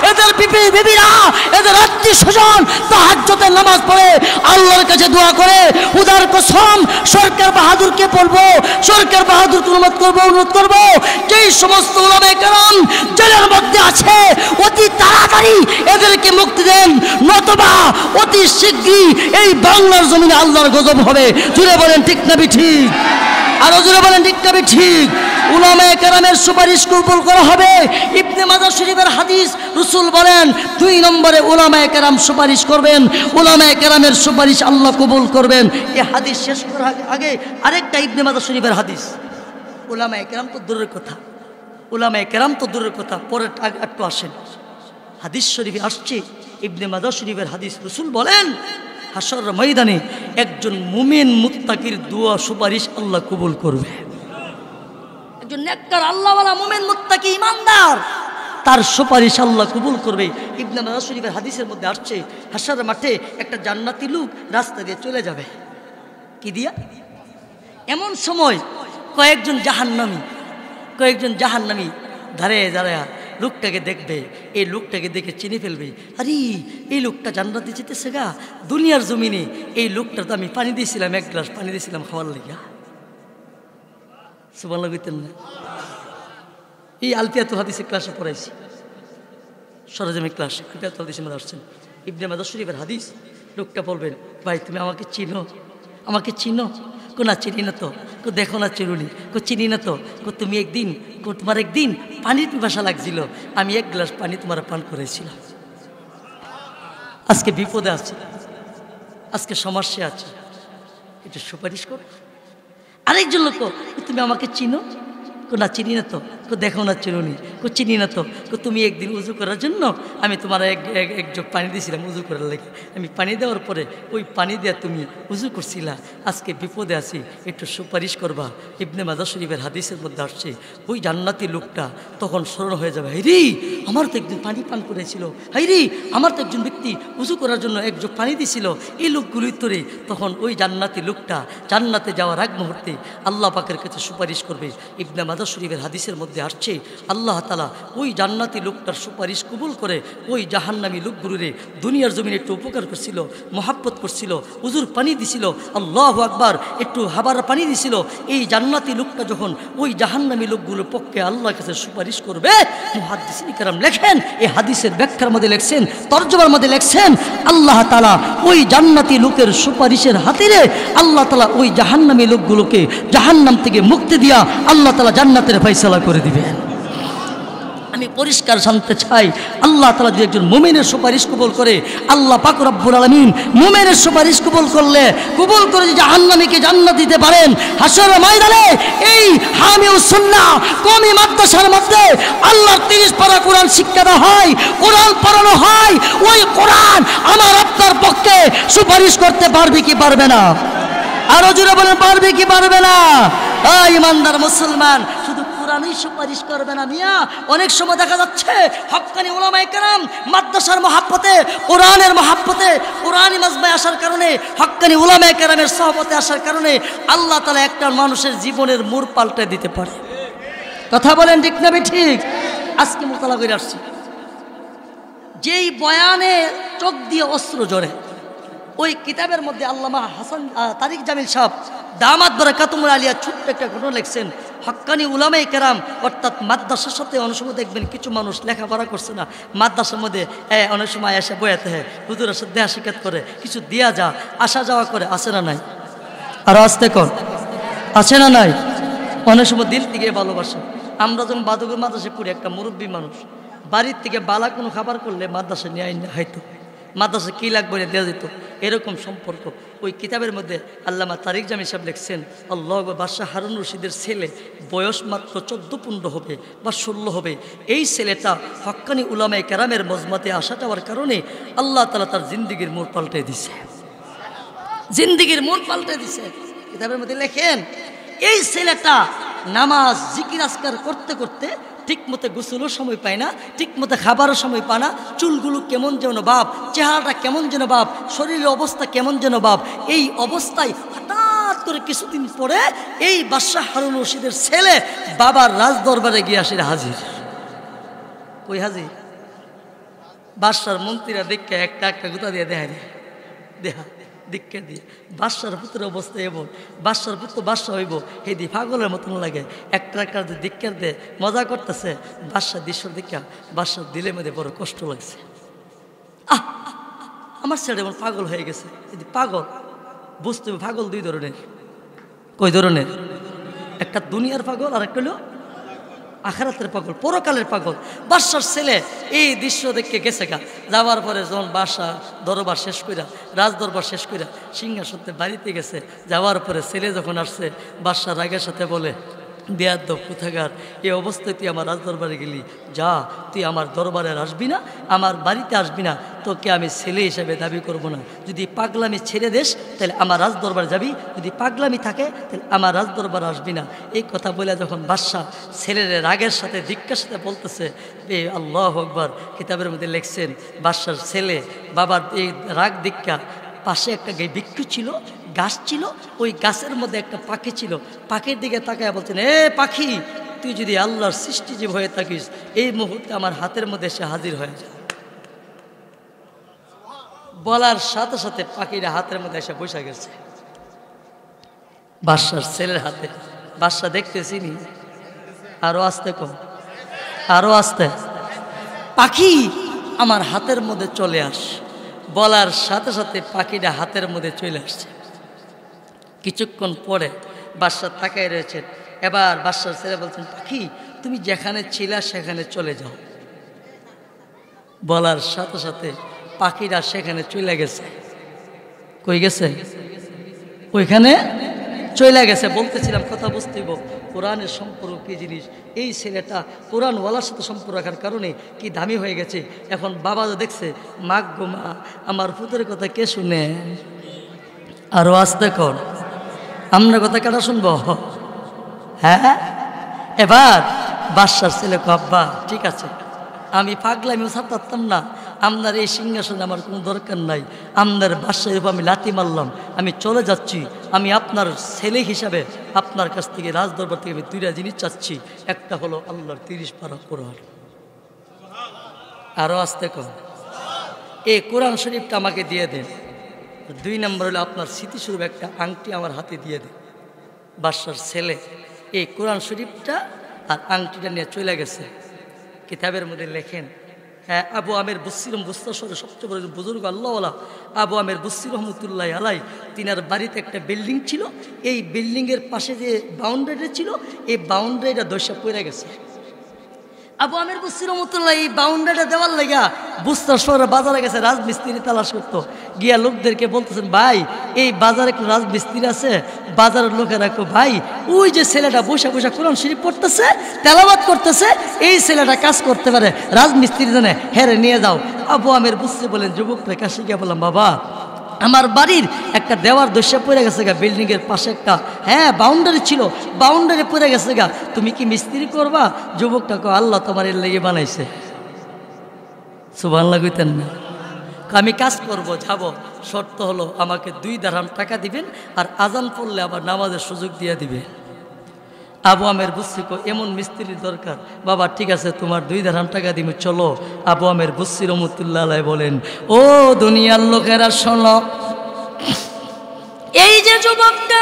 এদের বিবিরা, এদের আত্মীয় স্বজন তাহাজ্জুদের নামাজ পড়ে আল্লাহর কাছে দোয়া করে। উদার কসম, সরকার বাহাদুরকে বলবো, সরকার বাহাদুরকে অনুরোধ করবো, যেই সমস্ত উলামায়ে কেরাম জেলের মধ্যে আছে অতি তাড়াতাড়ি এদেরকে মুক্তি দেন, নতুবা অতি শীঘ্রই এই বাংলার জমিনে আল্লাহর গজব হবে। জুড়ে বলেন ঠিক না ঠিক? আরো জোরে বলেন ঠিক না ঠিক? উলামায়ে কেরামের সুপারিশ কবুল করা হবে। ইবনে মাজাহ শরীফের হাদিস, রাসূল বলেন 2 নম্বরে উলামায়ে কেরাম সুপারিশ করবেন, উলামায়ে কেরামের সুপারিশ আল্লাহ কবুল করবেন। এই হাদিস শেষ করার আগে আরেকটা ইবনে মাজাহ শরীফের হাদিস। উলামায়ে কেরাম তো দূরের কথা, উলামায়ে কেরাম তো দূরের কথা, পরে একটু আসেন। হাদিস শরীফে আসছে, ইবনে মাজাহ শরীফের হাদিস, রাসূল বলেন হাশরের ময়দানে একজন মুমিন মুত্তাকির দোয়া সুপারিশ আল্লাহ কবুল করবে। একজন নেককার আল্লাহওয়ালা মুমিন মুত্তাকি ইমানদার, তার সুপারিশ আল্লাহ কবুল করবে। ইবনে মাজাহ শরীফের হাদিসের মধ্যে আসছে, হাশরের মাঠে একটা জান্নাতি লোক রাস্তা দিয়ে চলে যাবে, কি দিয়া? এমন সময় কয়েকজন জাহান্নামী কয়েকজন জাহান্নামী ধারে দাঁড়ায় লোকটাকে দেখবে, এই লোকটাকে দেখে চিনে ফেলবে, আরে এই লোকটা জান্নাতে যেতেছে গা। দুনিয়ার জমিনে এই লোকটা তো আমি পানি দিয়েছিলাম, এক গ্লাস পানি দিয়েছিলাম খাওয়ার লেগা। সুবহানাল্লাহ কইতেন না? এই আলফিয়াতুল হাদিসের ক্লাসে পড়াইছি, সরজমি ক্লাস আলফিয়াতুল হাদিসের মধ্যে আসছেন, ইবনে মাজাহ শরীফের হাদিস। লোকটা বলবেন, ভাই তুমি আমাকে চিনো? আমাকে চিনো? না চিনি না তো। দেখো না চিরুনি। চিনি না তো। তুমি একদিন, তোমার একদিন পানির পিপাসা লাগছিল, আমি এক গ্লাস পানি তোমার পান করেছিলাম। আজকে বিপদে আছে, আজকে সমস্যা আছে, এটা সুপারিশ করো। আরেকজন লোক, তুমি আমাকে চিনো? না চিনি না তো। দেখো না চিরুনি। চিনি না তো। তুমি একদিন উজু করার জন্য আমি তোমার এক জগ পানি দিয়েছিলাম উজু করার লেগে। আমি পানি দেওয়ার পরে ওই পানি দেওয়া তুমি উজু করছিলা, আজকে বিপদে আছি, একটু সুপারিশ করবা। ইবনে মাজাহ শরীফের হাদিসের মধ্যে আসছে, ওই জান্নাতি লোকটা তখন স্মরণ হয়ে যাবে, হাইরে আমার তো একদিন পানি পান করেছিল, হাইরে আমার তো একজন ব্যক্তি উজু করার জন্য এক জগ পানি দিয়েছিল। এই লোকগুলির তোরে তখন ওই জান্নাতি লোকটা জান্নাতে যাওয়ার আগ মুহূর্তে আল্লাহ পাকের কাছে সুপারিশ করবে। ইবনে মাজাহ শরীফের হাদিসের মধ্যে আসছে, আল্লাহ তাআলা ওই জান্নাতি লোকটার সুপারিশ কবুল করে ওই জাহান্নামী লোকগুলোরে দুনিয়ার জমিনে একটু উপকার করছিল, মহাব্বত করছিল, উজুর পানি দিছিল, আল্লাহু আকবার, একটু হাবার পানি দিছিল। এই জান্নাতি লোকটা যখন ওই জাহান্নামী লোকগুলোর পক্ষে আল্লাহর কাছে সুপারিশ করবে, মুহাদ্দিসিন কিরাম লেখেন, এই হাদিসের ব্যাখ্যার মধ্যে লেখছেন, তরজমার মধ্যে লেখছেন, আল্লাহ তাআলা ওই জান্নাতি লোকের সুপারিশের হাতিরে আল্লাহ তাআলা ওই জাহান্নামী লোকগুলোকে জাহান্নাম থেকে মুক্তি দিয়া আল্লাহ তাআলা জান্নাতের ফয়সালা করে দিবেন। আমি পরিষ্কার জানতে চাই, আল্লাহ তাআলা যদি একজন মুমিনের সুপারিশ কবুল করে, আল্লাহ পাক রব্বুল আলামিন মুমিনের সুপারিশ কবুল করলে, কবুল করে যে জাহান্নামীকে জান্নাত দিতে পারেন। হাশরের ময়দানে এই হামিউস সুন্নাহ কওমি মাদ্রাসার মধ্যে আল্লাহর 30 পারা কোরআন শিক্ষা দেওয়া হয়, কোরআন পড়ানো হয়। ওই কোরআন আমার আপনার পক্ষে সুপারিশ করতে পারবে কি পারবে না? আরো জোরে বলেন, পারবে কি পারবে না? ইমানদার মুসলমান শুধু কোরআনই সুপারিশ করবে না মিয়া। অনেক সময় দেখা যাচ্ছে হক্কানি উলামায়ে কেরাম মাদ্রাসার মহাব্বতে, কোরআনের মহাব্বতে, কোরআনী মাজমায় আসার কারণে, হক্কানি উলামায়ে কেরামের সহবতে আসার কারণে আল্লাহ তাআলা একটা মানুষের জীবনের মোড় পাল্টে দিতে পারে। কথা বলেন ঠিক না ঠিক? আজকে মোতালা করে আসছি, যেই বয়ানে চোখ দিয়ে অস্ত্র জড়ে, ওই কিতাবের মধ্যে আল্লামা হাসান তারিক জামিল সাহেব দামাত বারাকাতুহুল আলিয়া ছোট্ট একটা ঘটনা লিখছেন। হক্কানি উলামায়ে কেরাম অর্থাৎ মাদ্রাসার সাথে অনেক সময় দেখবেন কিছু মানুষ লেখাপড়া করছে না, মাদ্রাসার মধ্যে অনেক সময় এসে বয়াতে হয়, হুজুরের সাথে দেয়া শিকাত করে, কিছু দিয়া যা আসা যাওয়া করে, আছে না নাই? আর আসতে কর, আছে না নাই? অনেক সময় দিল থেকে ভালোবাসে। আমরা যখন বাদুগুর মাদ্রাসায় পড়ি, একটা মুরব্বী মানুষ বাড়ির থেকে বালা কোনো খাবার করলে মাদ্রাসা নিয়ে হয়তো মাদ্রাসা কী লাগবে দেওয়া যেত, এরকম সম্পর্ক। ওই কিতাবের মধ্যে আল্লামা তারিক জামিল সাহেব লিখছেন, আল্লাহ বাদশাহ হারুন রশিদের ছেলে বয়স মাত্র 14-15 হবে বা 16 হবে। এই ছেলেটা হক্কানি উলামায়ে কেরামের মজমাতে আসা যাওয়ার কারণে আল্লাহ তাআলা তার জিন্দিগির মোড় পাল্টে দিছে, জিন্দিগির মোড় পাল্টে দিছে। কিতাবের মধ্যে লেখেন, এই ছেলেটা নামাজ জিকির আজকার করতে করতে ঠিক মতো গোসলের সময় পায় না, ঠিক মতো খাবারের সময় পায় না, চুলগুলো কেমন যেন ভাব, চেহারাটা কেমন যেন ভাব, শরীরের অবস্থা কেমন যেন ভাব। এই অবস্থায় হঠাৎ করে কিছুদিন পরে এই বাদশাহ হারুন রশিদের ছেলে বাবার রাজ দরবারে গিয়ে আসে হাজির। কই হাজির? বাদশার মন্ত্রীরা দেখে একটা একটা গুতা দিয়ে দেহা দীক্ষা দিয়ে বাদশার পুত্রের অবস্থা এমন, বাদশার পুত্র বাদশা হইব হে দি পাগলের মতন লাগে, একটা একটা দীক্ষার দিয়ে মজা করতেছে। বাদশার দৃশ্য দীক্ষা বাদশার দিলের মধ্যে বড় কষ্ট লাগছে। আমার ছেলে এমন পাগল হয়ে গেছে। পাগল বুঝতে হবে, পাগল দুই ধরনের। কই ধরনের? একটা দুনিয়ার পাগল আর একটা হলো আখিরাতের পাগল, পরকালের পাগল। বাদশার ছেলে এই দৃশ্য দেখে গেছে গা। যাওয়ার পরে যখন বাদশা দরবার শেষ কইরা, রাজ দরবার শেষ কইরা সিংহাসনে বাড়িতে গেছে, যাওয়ার পরে ছেলে যখন আসছে, বাদশা রাগের সাথে বলে, বেয়াদব কোথাকার, এই অবস্থায় তুই আমার রাজ দরবারে গেলি, যা তুই আমার দরবারে আসবি না, আমার বাড়িতে আসবি না, তোকে আমি ছেলে হিসেবে দাবি করব না। যদি পাগলামি ছেড়ে দেস তাহলে আমার রাজ দরবার যাবি, যদি পাগলামি থাকে তাহলে আমার রাজ দরবার আসবি না। এই কথা বলে যখন বাদশা ছেলের রাগের সাথে ধিক্কার সাথে বলতেছে, আল্লাহু আকবার। কিতাবের মধ্যে লিখছেন, বাদশার ছেলে বাবার এই রাগ ধিক্কা, পাশে একটা বৃক্ষ ছিল, গাছ ছিল, ওই গাছের মধ্যে একটা পাখি ছিল। পাখির দিকে তাকায় বলছেন, এ পাখি, তুই যদি আল্লাহর সৃষ্টিজীব হয়ে থাকিস এই মুহূর্তে আমার হাতের মধ্যে এসে হাজির হয়ে যায়। বলার সাথে সাথে পাখিটা হাতের মধ্যে এসে বসে গেছে বাদশার ছেলের হাতে। বাদশা দেখতেছিনি, আরো আস্তে কম, আরো আস্তে, পাখি আমার হাতের মধ্যে চলে আস। বলার সাথে সাথে পাখিটা হাতের মধ্যে চলে আসছে। কিছুক্ষণ পরে বাদশা তাকায় রয়েছেন। এবার বাদশার ছেলে বলছেন, পাখি তুমি যেখানে ছিলা সেখানে চলে যাও। বলার সাথে সাথে পাখিটা সেখানে চলে গেছে। কই গেছে? ওইখানে চলে গেছে। বলতেছিলাম কথা বুঝতেইব কোরআনের সম্পর্ক কি জিনিস। এই ছেলেটা কোরআনওয়ালার সাথে সম্পর্ক রাখার কারণে কি দামি হয়ে গেছে। এখন বাবা তো দেখছে, মা গো মা, আমার পুতের কথা কে শুনে? আরো আসতে কর, আমরা কথা কেটা শুনবো? হ্যাঁ, এবার বাদশার ছেলে আব্বা ঠিক আছে, আমি পাগলামিও ছাড়তাম না, আপনার এই সিংহাসনে আমার কোনো দরকার নাই, আপনার বাদশাহের উপর আমি লাথি মারলাম, আমি চলে যাচ্ছি। আমি আপনার ছেলে হিসাবে আপনার কাছ থেকে রাজদরবার থেকে আমি দুইটা জিনিস চাচ্ছি। একটা হলো আল্লাহর 30 পারা কোরআন, আরও আসতে কম এই কোরআন শরীফটা আমাকে দিয়ে দেন। 2 নম্বর হলো আপনার স্মৃতিস্বরূপ একটা আংটি আমার হাতে দিয়ে দেন। বাদশার ছেলে এই কোরআন শরীফটা আর আংটিটা নিয়ে চলে গেছে। কিতাবের মধ্যে লেখেন, হ্যাঁ, আবু আমের বুসসিরম বুস্তাসরের সবচেয়ে বড় বুজুর্গ আল্লাহওয়ালা আবু আমের বুসসির রহমতুল্লাহ আলাই, তিনার বাড়িতে একটা বিল্ডিং ছিল। এই বিল্ডিংয়ের পাশে যে বাউন্ডারি ছিল, এই বাউন্ডারিটা দশা পড়ে গেছে। আবু আমের বুসসির রহমতুল্লাহ এই বাউন্ডারিটা দেওয়ার লাগা বুস্তাসরের বাজারে গেছে, রাজমিস্ত্রি তালাশ করতো। গিয়া লোকদেরকে বলতেছেন, ভাই এই বাজারে একটু রাজমিস্ত্রি আছে? বাজারের লোকেরা কো, ভাই ওই যে ছেলেটা বসে বসে কোরআন শরীফ পড়তেছে, তেলাওয়াত করতেছে, এই ছেলেটা কাজ করতে পারে, রাজমিস্ত্রি জানে, হেরে নিয়ে যাও। আবু আমের বুঝতে বলেন, যুবকটা কাছে গিয়ে বললাম, বাবা আমার বাড়ির একটা দেওয়ার দস্যা পড়ে গেছে গা, বিল্ডিংয়ের পাশে একটা বাউন্ডারি ছিল, বাউন্ডারি পড়ে গেছে গা, তুমি কি মিস্ত্রি করবা? যুবকটা কো, আল্লাহ তোমার এর লেগে বানাইছে। সুবহানাল্লাহ কইতেন না? আমি কাজ করব, যাব, শর্ত হলো আমাকে 2 দিরহাম টাকা দিবেন আর আজান পড়লে আবার নামাজের সুযোগ দিয়ে দিবে। আবু আমের বুসসি কো, এমন মিস্ত্রির দরকার? বাবা ঠিক আছে, তোমার 2 দিরহাম টাকা দিবে, চলো। আবু আমের বুসসি রহমতুল্লাহ আলাইহি বলেন, ও দুনিয়ার লোকেরা শোনো, এই যে যুবকটা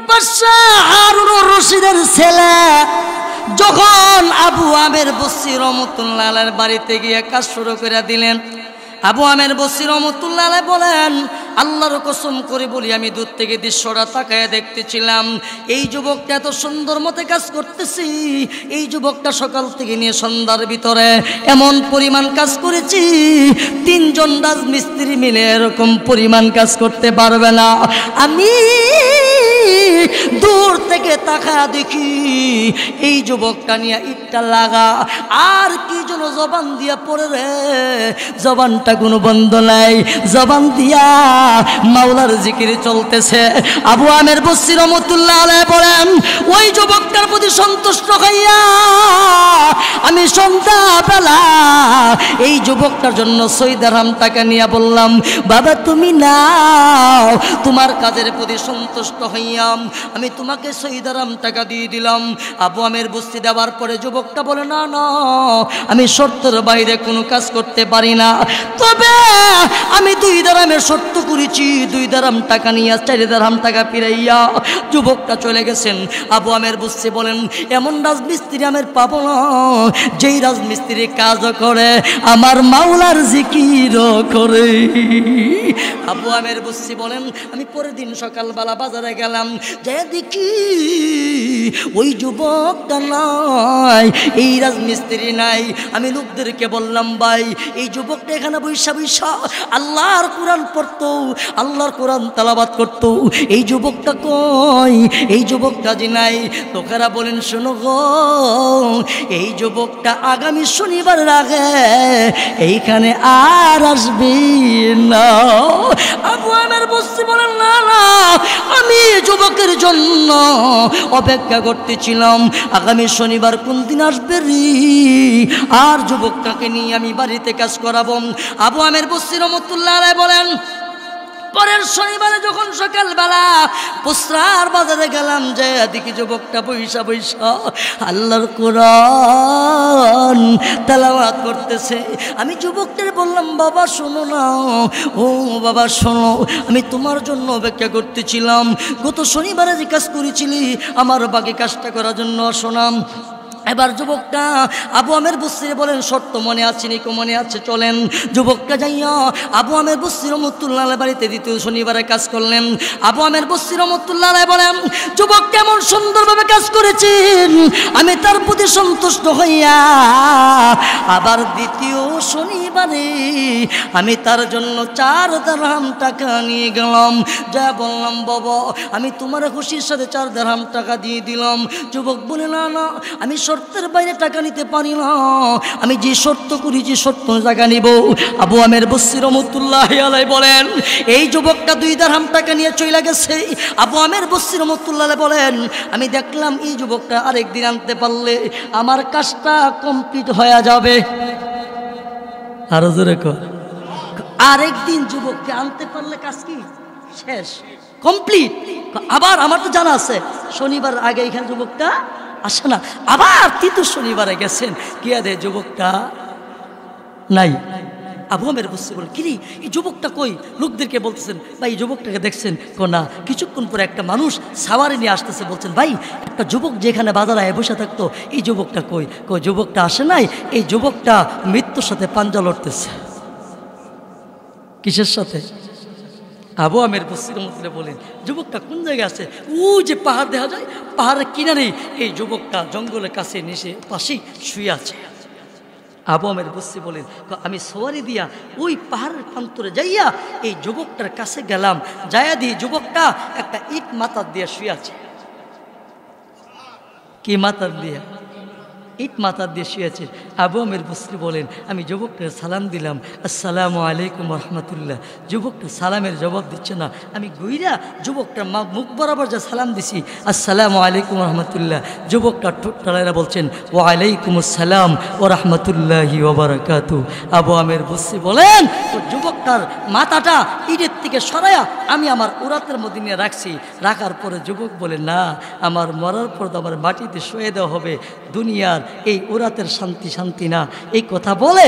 বাদশাহ হারুনুর রশিদের ছেলে, যখন আবু আমের বুসসি রহমতুল্লাহ আলাইহির বাড়িতে গিয়ে কাজ শুরু করে দিলেন, আবু আমের বুসসি রহমতুল্লাহ আলাইহি বলেন, আল্লাহর কসম করে বলি, আমি দূর থেকে দৃশ্যটা তাকায় দেখতেছিলাম, এই যুবকটা এত সুন্দর মতে কাজ করতেছি। এই যুবকটা সকাল থেকে নিয়ে সন্ধ্যার ভিতরে এমন পরিমাণ কাজ করেছি, 3 জন রাজমিস্ত্রি মিলে এরকম পরিমাণ কাজ করতে পারবে না। আমি দূর থেকে তাকা দেখি এই যুবকটা নিয়ে ইটটা লাগা, আর কি যেন জবান দিয়া পড়ে রে, জবানটা কোনো বন্ধ নাই, জবান দিয়া মাওলার জিকির চলতেছে। আবু আমের বুসসি রহমতুল্লাহ আলাইহি বলেন, ওই যুবকটার প্রতি সন্তুষ্ট হইয়া আমি সন্ধ্যাবেলা এই যুবকটার জন্য 6 দিরহাম টাকা নিয়ে বললাম, বাবা তুমি নাও, তোমার কাজের প্রতি সন্তুষ্ট হইয়া আমি তোমাকে 6 দিরহাম টাকা দিয়ে দিলাম। আবু আমের বুসসি দেওয়ার পরে যুবকটা বলে, না না, আমি শর্তের বাইরে কোনো কাজ করতে পারি না, তবে আমি 2 দিরহামের শর্ত করেছি। 2 দিরহাম টাকা নিয়ে 4 দিরহাম টাকা ফিরাইয়া যুবকটা চলে গেছেন। আবু আমের বুসসি বলেন, এমন রাজমিস্ত্রি আমের পাবো না, যেই রাজমিস্ত্রি কাজ করে আমার মাওলার জিকিরও করে। আবু আমের বুসসি বলেন, আমি পরের দিন সকালবেলা বাজারে গেলাম, যে দেখি ওই যুবকটা নাই, এই রাজমিস্ত্রি নাই। আমি লোকদেরকে বললাম, ভাই এই যুবকটা এখানে বৈশা বৈশা আল্লাহর কোরআন পড়তো, আল্লাহর কোরআন তেলাওয়াত করতো, এই যুবকটা কই? এই যুবকটা যে নাই। লোকেরা বলেন, শোনো গো, এই যুবকটা আগামী শনিবারের আগে এইখানে আর আসবি না। আবু আমের বুসসি বলেন, না না, আমি যুবকের জন্য অপেক্ষা করতেছিলাম, আগামী শনিবার কোন দিন আসবে রে, আর যুবকটাকে নিয়ে আমি বাড়িতে কাজ করাবো। আবু আমের বুসসি রহমতুল্লাহ আলাইহি বলেন, পরের শনিবারে যখন সকালবেলা পুসরার বাজারে গেলাম, যে দেখি যুবকটা বৈশা বৈশা আল্লাহর কোরআন তেলাওয়াত করতেছে। আমি যুবকদের বললাম, বাবা শোনো না, ও বাবা শোনো, আমি তোমার জন্য অপেক্ষা করতেছিলাম। গত শনিবারে যে কাজ করেছিলি আমার বাকি কাজটা করার জন্য শোনাম। এবার যুবকটা আবু আমের বসরি বলেন, শর্ত মনে আছে নিকো? মনে আছে, চলেন। যুবকটা যাইয়া আবু আমের বসরি রহমতুল্লাহ বাড়িতে দ্বিতীয় শনিবারে কাজ করলেন। আবু আমের বসরি রহমতুল্লাহ বলেন, যুবক কেমন সুন্দরভাবে কাজ করেছেন, আমি তার প্রতি সন্তুষ্ট হইয়া আবার দ্বিতীয় শনিবারে আমি তার জন্য 4 দিরহাম টাকা নিয়ে গেলাম। যা বললাম, বাবা আমি তোমার খুশির সাথে 4 দিরহাম টাকা দিয়ে দিলাম। যুবক বলে, না না, আমি শর্তের বাইরে টাকা নিতে পারি না, আমি যে শর্ত করি যে শর্ত টাকা নিব। আবু আমের বসরি রহমতুল্লাহ আলাইহি বলেন, এই যুবকটা 2 দিরহাম টাকা নিয়ে চলে গেছে। আবু আমের বসরি রহমতুল্লাহ বলেন, আমি দেখলাম এই যুবকটা আরেকদিন আনতে পারলে আমার কাজটা কমপ্লিট হয়ে যাবে। আরো জোরে কর, আরেকদিন যুবককে আনতে পারলে কাজ কি শেষ, কমপ্লিট। আবার আমার তো জানা আছে শনিবার আগে এখানে যুবকটা আসে না, আবার তৃতীয় শনিবারে গেছেন, গিয়া দে যুবকটা নাই। আবু আমের বসরি বলেন, কিরে এই যুবকটা কই? লোকদেরকে বলতেছেন, ভাই এই যুবকটাকে দেখছেন? না। কিছুক্ষণ পরে একটা মানুষ সাওয়ারি নিয়ে আসতেছে, বলছেন, ভাই একটা যুবক যেখানে বাজারে বসে থাকতো এই যুবকটা কই? যুবকটা আসে নাই, এই যুবকটা মৃত্যুর সাথে পাঞ্জা লড়তেছে। কিসের সাথে? আবু আমের বসরি রহমতুল্লাহ বলেন, যুবকটা কোন জায়গায় আছে? ও যে পাহাড় দেখা যায়, পাহাড়ের কিনারে এই যুবকটা জঙ্গলের কাছে নিচে পাশেই শুয়ে আছে। আবু আমের বসরি বলেন, আমি সওয়ারি দিয়া ওই পাহাড়ের প্রান্তরে যাইয়া এই যুবকটার কাছে গেলাম, যাইয়া দিয়ে যুবকটা একটা ইট মাথার দিয়া শুয়ে আছে। কি মাথার দিয়া? ইট মাথার দিয়ে শুয়েছে। আবু আমের বসরি বলেন, আমি যুবকটার সালাম দিলাম, আসসালামু আলাইকুম রহমতুল্লাহ। যুবকটা সালামের জবাব দিচ্ছে না। আমি গুইরা যুবকটার মুখ বরাবর যা সালাম দিছি, আসসালামু আলাইকুম রহমতুল্লাহ, যুবকটা ঠোঁটটালাইরা বলছেন, ওয়ালাইকুম আসসালাম ও রহমতুল্লাহি ওয়া বারাকাতু। আবু আমের বসরি বলেন, ও যুবকটার মাথাটা ইটের থেকে সরাইয়া আমি আমার উরাতের মধ্যে নিয়ে রাখছি। রাখার পরে যুবক বলে, না, আমার মরার পর তো আমার মাটিতে শুয়ে দেওয়া হবে, দুনিয়ার এই উরাতের শান্তি শান্তি না। এই কথা বলে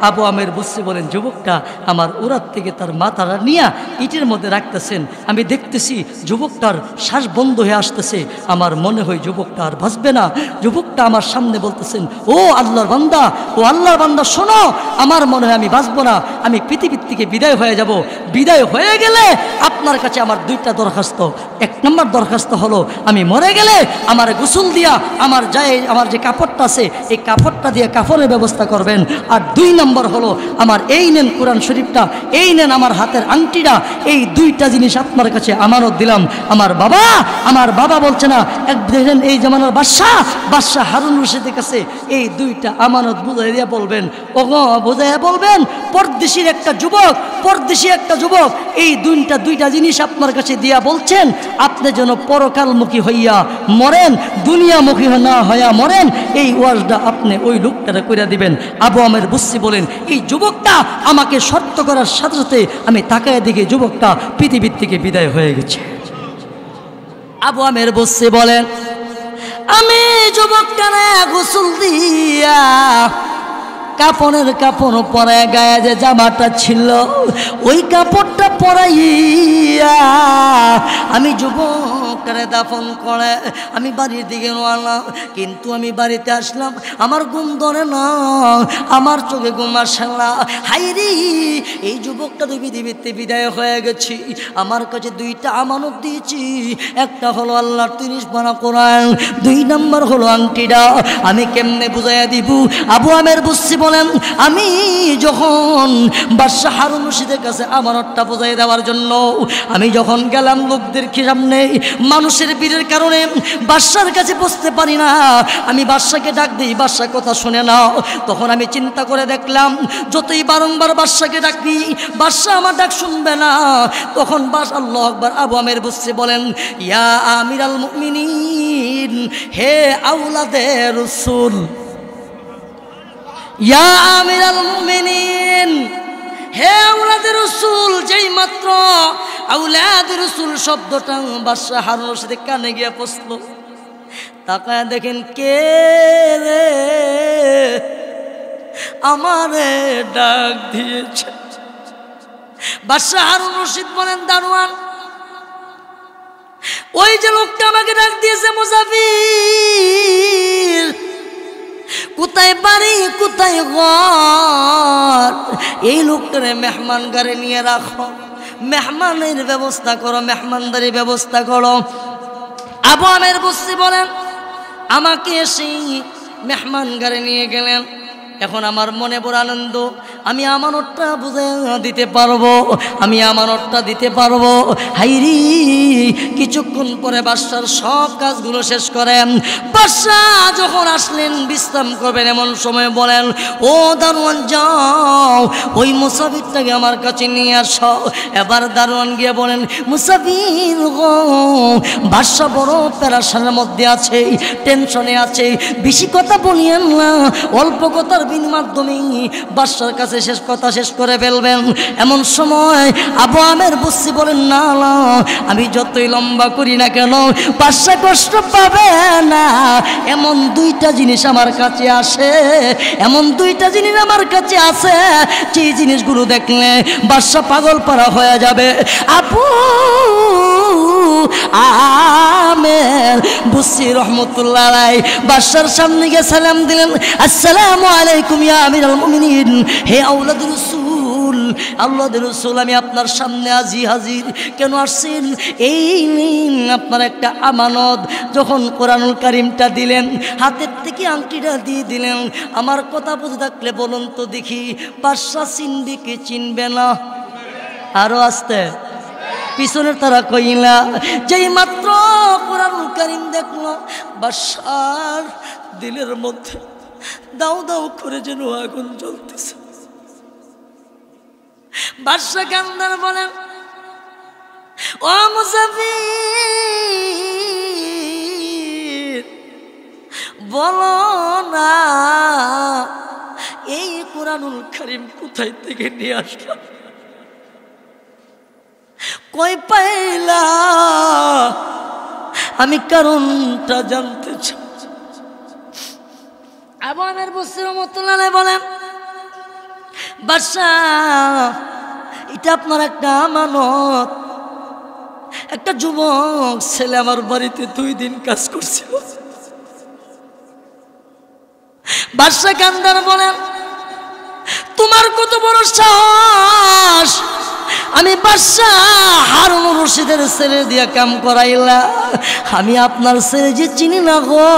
আবু আমের বসরি বলেন, যুবকটা আমার উরাত থেকে তার মাথাটা নিয়ে ইটের মধ্যে রাখতেছেন। আমি দেখতেছি যুবকটার শ্বাস বন্ধ হয়ে আসতেছে। আমার মনে হয় যুবকটা আর বাঁচবে না। যুবকটা আমার সামনে বলতেছেন, ও আল্লাহর বান্দা, ও আল্লাহর বান্দা শোনো, আমার মনে হয় আমি বাঁচবো না, আমি পৃথিবীর থেকে বিদায় হয়ে যাব। বিদায় হয়ে গেলে আপনার কাছে আমার 2টা দরখাস্ত। 1 নম্বর দরখাস্ত হলো, আমি মরে গেলে আমার গোসল দিয়া আমার যে কাপড়টা আছে এই কাপড়টা দিয়ে কাফনের ব্যবস্থা করবেন। আর 2 নম্বর হলো, আমার এই নেন কোরআন শরীফটা, এই নেন আমার হাতের আংটিটা, এই 2টা জিনিস আপনার কাছে আমানত দিলাম। আমার বাবা বলছে না, দেখেন এই জামানার বাদশাহ হারুন রশিদের কাছে এই 2টা আমানত বুঝাই দিয়া বলবেন, বুঝাইয়া বলবেন, পরদেশি একটা যুবক এই 2টা জিনিস আপনার কাছে দিয়া বলছেন, আপনি যেন পরকালমুখী হইয়া মরেন, দুনিয়ামুখী না হইয়া মরেন, এই ওয়াজটা আপনি ওই লোকটারে কইরা দিবেন। আবু আমের বসরি বলেন, এই যুবকটা আমাকে শর্ত করার সাথে সাথে আমি তাকায় দেখি যুবকটা পৃথিবীর থেকে বিদায় হয়ে গেছে। আবু আমের বসরি বলেন, আমি যুবকটারে গোসল দিয়া কাপড় পরে গায়ে যে জামাটা ছিল ওই কাপড়টা পরাইয়া আমি যুবকটারে দাফন করে আমি বাড়ির দিকে রওনা। কিন্তু আমি বাড়িতে আসলাম, আমার ঘুম ধরে না, আমার চোখে ঘুম আসে না। হাইরে, এই যুবকটা তো পৃথিবীতে বিদায় হয়ে গেছি। আমার কাছে 2টা আমানত দিয়েছি, একটা হলো আল্লাহর 30 পারা কোরআন, 2 নম্বর হলো আংটিটা। আমি কেমনে বুঝাইয়া দিব? আবু আমের বসরি বলেন, আমি যখন বাদশাহ হারুন রশিদের কাছে আমানতটা বুঝাই দেওয়ার জন্য আমি যখন গেলাম, লোকদের সামনে মানুষের ভিড়ের কারণে বাদশার কাছে বসতে পারি না। আমি বাদশাকে ডাক দিই, বাদশা কথা শুনে না। তখন আমি চিন্তা করে দেখলাম, যতই বারংবার বাদশাকে ডাকি বাদশা আমার ডাক শুনবে না। তখন আল্লাহু আকবার, আবু আমের বসরি বলেন, ইয়া আমিরাল মুমিনিন, হে আওলাদে রাসূল, ইয়া আমিরাল মুমিনিন, হে আওলাদে রাসূল, যেই মাত্র আউলাদ রাসূল শব্দটা বাদশা হারুন রশিদের কানে গিয়ে পৌঁছলো। তাকায় দেখেন কে রে আমারে ডাক দিয়েছে। বাদশা হারুন রশিদ বলেন, দারোয়ান, ওই যে লোকটা আমাকে ডাক দিয়েছে মুসাফির, কোথায় বাড়ি কোথায় ঘর, এই লোকটারে মেহমান ঘরে নিয়ে রাখো, মেহমানের ব্যবস্থা করো, মেহমানদারি ব্যবস্থা করো। আবু আমের বসরি বলেন, আমাকে সেই মেহমান ঘরে নিয়ে গেলেন। এখন আমার মনে বড় আনন্দ, আমি আমানতটা বুঝে দিতে পারবো, আমি আমানতটা দিতে পারবো। হাইরি কিছুক্ষণ পরে বাদশার সব কাজগুলো শেষ করেন। বাদশাহ যখন আসলেন বিশ্রাম করবেন এমন সময় বলেন, ও দারোয়ান যাও ওই মুসাফিরটাকে আমার কাছে নিয়ে আসো। এবার দারোয়ান গিয়ে বলেন, মুসাফির গো, বাদশাহ বড় প্যারাশানের মধ্যে আছে, টেনশনে আছে, বেশি কথা বলিয়েন না, অল্প কথার মাধ্যমে বাদশার কাছে শেষ কথা শেষ করে ফেলবেন। এমন সময় আবু আমের বসরি বলেন, না না, আমি যতই লম্বা করি না কেন বাদশা কষ্ট পাবে না। এমন দুইটা জিনিস আমার কাছে আসে, এমন দুইটা জিনিস আমার কাছে আছে, যে জিনিসগুলো দেখলে বাদশা পাগল পারা হয়ে যাবে। আবু আমের বসরি রাহমাতুল্লাহ আলাইহি বাদশার সামনে গিয়ে সালাম দিলেন, আসসালামু আলাইকুম ইয়া আমিরুল মুমিনিন, হে আওলাদুর রাসূল, আল্লাহর রাসূল, আমি আপনার সামনে হাজির। কেন আসছেন? এই নিন আপনার একটা আমানত। যখন কোরআনুল কারীমটা দিলেন, হাতের থেকে আংটিটা দিয়ে দিলেন, আমার কথা বুঝে থাকলে বলুন তো দেখি, বাদশা চিনবে কি চিনবে না? আরো আসতে পিছনের তারা কইলা, যেই মাত্র কোরআনুল কারীম দেখলো, বাদশার দিলের মধ্যে দাও দাও করে যেন আগুন জ্বলতেছে। বাদশা কান্দার বলেন, ও মুসাফির, বলো না এই কোরআনুল কারীম কোথায় থেকে নিয়ে আসলাম, কই পাইলা, আমি কারণটা জানতে চাই। আবু আমের বসরি রাহমাতুল্লাহ আলাইহি বলেন, বাদশাহ, এটা আপনার একটা আমানত। একটা যুবক ছেলে আমার বাড়িতে 2 দিন কাজ করছিল। বাদশাহ কান্দার বলেন, তোমার কত বড় সাহস, আমি বাদশাহ হারুন রশিদের ছেলে দিয়া কাম করাইলা, আমি আপনার ছেলে যে চিনি না গো,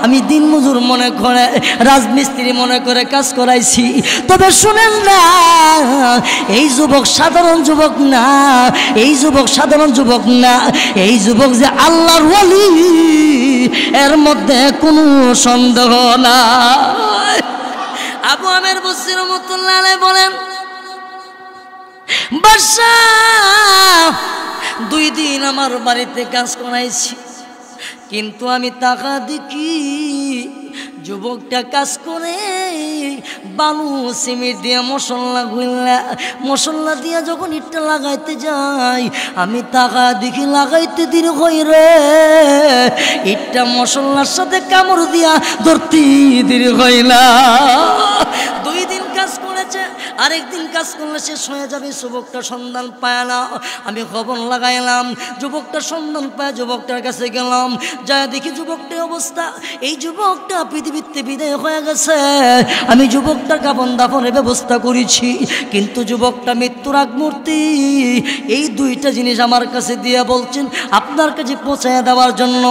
আমি দিন মজুর মনে করে, রাজমিস্ত্রি মনে করে কাজ করাইছি। তবে শুনেন না, এই যুবক সাধারণ যুবক না, এই যুবক সাধারণ যুবক না, এই যুবক যে আল্লাহর ওলি, এর মধ্যে কোনো সন্দেহ না। আবু আমের বসরি রাহমাতুল্লাহ আলাইহি বলেন, বাদশাহ 2 দিন আমার বাড়িতে কাজ করাইছি, কিন্তু আমি টাকা দেখি যুবকটা কাজ করে বালু সিমেন্ট দিয়ে মশলা দিয়া যখন ইটটা লাগাইতে যাই, আমি টাকা দেখি লাগাইতে দিন হই রে, ইটটা মশলার সাথে কামড় দিয়া ধরতে দিন হই না। 2 দিন কাজ করেছে, আরেকদিন কাজ করলে শেষ হয়ে যাবে, যুবকটা সন্ধান পায় না। আমি খবর লাগাইলাম, যুবকটা সন্ধান পায়, যুবকটার কাছে গেলাম, যা দেখি যুবকটার অবস্থা, এই যুবকটা পৃথিবীতে বিদায় হয়ে গেছে। আমি যুবকটার কাফন দাফনের ব্যবস্থা করেছি, কিন্তু যুবকটা মৃত্যুর আগ মুহূর্তে এই 2টা জিনিস আমার কাছে দিয়ে বলছেন আপনার কাছে পৌঁছায় দেওয়ার জন্য।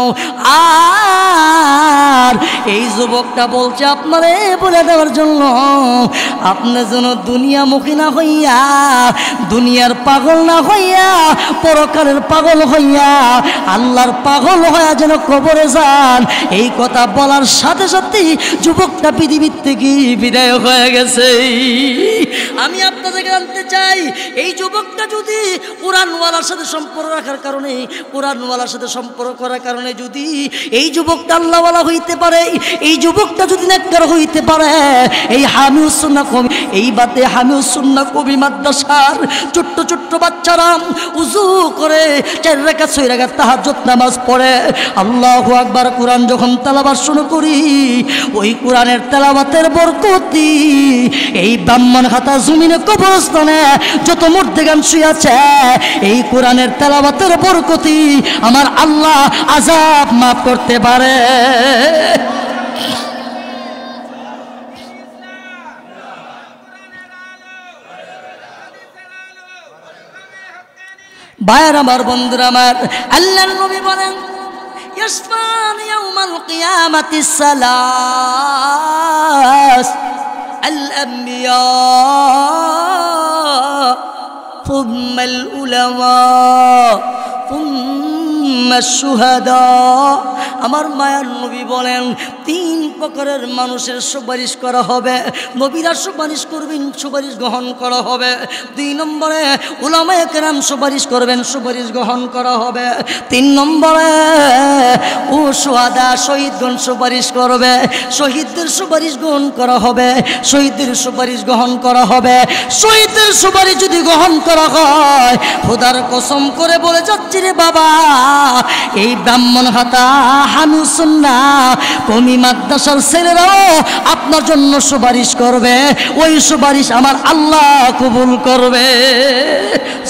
আর এই যুবকটা বলছে আপনারে বলে দেওয়ার জন্য, আপনার জন্য দুনিয়ামুখী না হইয়া, দুনিয়ার পাগল না হইয়া, পরকালের পাগল হইয়া, আল্লাহর পাগল হইয়া যেন কবরে যান। এই কথা বলার সাথে সাথে যুবকটা পৃথিবীর থেকে বিদায় হয়ে গেছে। আমি আপনাদেরকে জানতে চাই, এই যুবকটা যদি কোরআনওয়ালার সাথে সম্পর্ক রাখার কারণে, কোরআনওয়ালার সাথে সম্পর্ক করার কারণে যদি এই যুবকটা আল্লাহওয়ালা হইতে পারে, এই যুবকটা যদি নেককার হইতে পারে, এই হামিউস সুন্নাহ কওমি এই বাতে হামিউস সুন্নাহ কওমি মাদ্রাসার ছোট্ট ছোট্ট বাচ্চারা উযু করে 4 রাকাত 6 রাকাত তাহাজ্জুদ নামাজ পড়ে আল্লাহু আকবার কোরআন যখন তেলাওয়াত শুরু করি ওই কোরআনের তেলাওয়াতের বরকতি এই ব্রাহ্মণঘাটা জমিনে কবরস্থানে যত মুর্দাগান শুয়ে আছে এই কোরআনের তেলাওয়াতের বরকতি আমার আল্লাহ আযাব মাফ করতে পারে। ভাইয়ের আমার বন্ধুরা আমার আল্লাহর নবী বলেন ইয়াসফান ইয়াউমাল কিয়ামাতিস সালাস আল আম্বিয়া থুম্মাল উলামা থুম্মাশ শুহাদা। আমার মায়ার নবী বলেন 3 প্রকারের মানুষের সুপারিশ করা হবে, নবীরা সুপারিশ করবেন, সুপারিশ গ্রহণ করা হবে। 2 নম্বরে উলামায়ে কেরাম সুপারিশ করবেন, সুপারিশ গ্রহণ করা হবে। 3 নম্বরে ও শুহাদা শহীদগণ সুপারিশ করবে, শহীদদের সুপারিশ গ্রহণ করা হবে, শহীদদের সুপারিশ গ্রহণ করা হবে। শহীদদের সুপারিশ যদি গ্রহণ করা হয় খোদার কসম করে বলে যাচ্ছি রে বাবা এই ব্রাহ্মণঘাটা হামিউস সুন্নাহ কওমি মাদ্রাসার ছেলেরাও আপনার জন্য সুপারিশ করবে, ওই সুপারিশ আমার আল্লাহ কবুল করবে।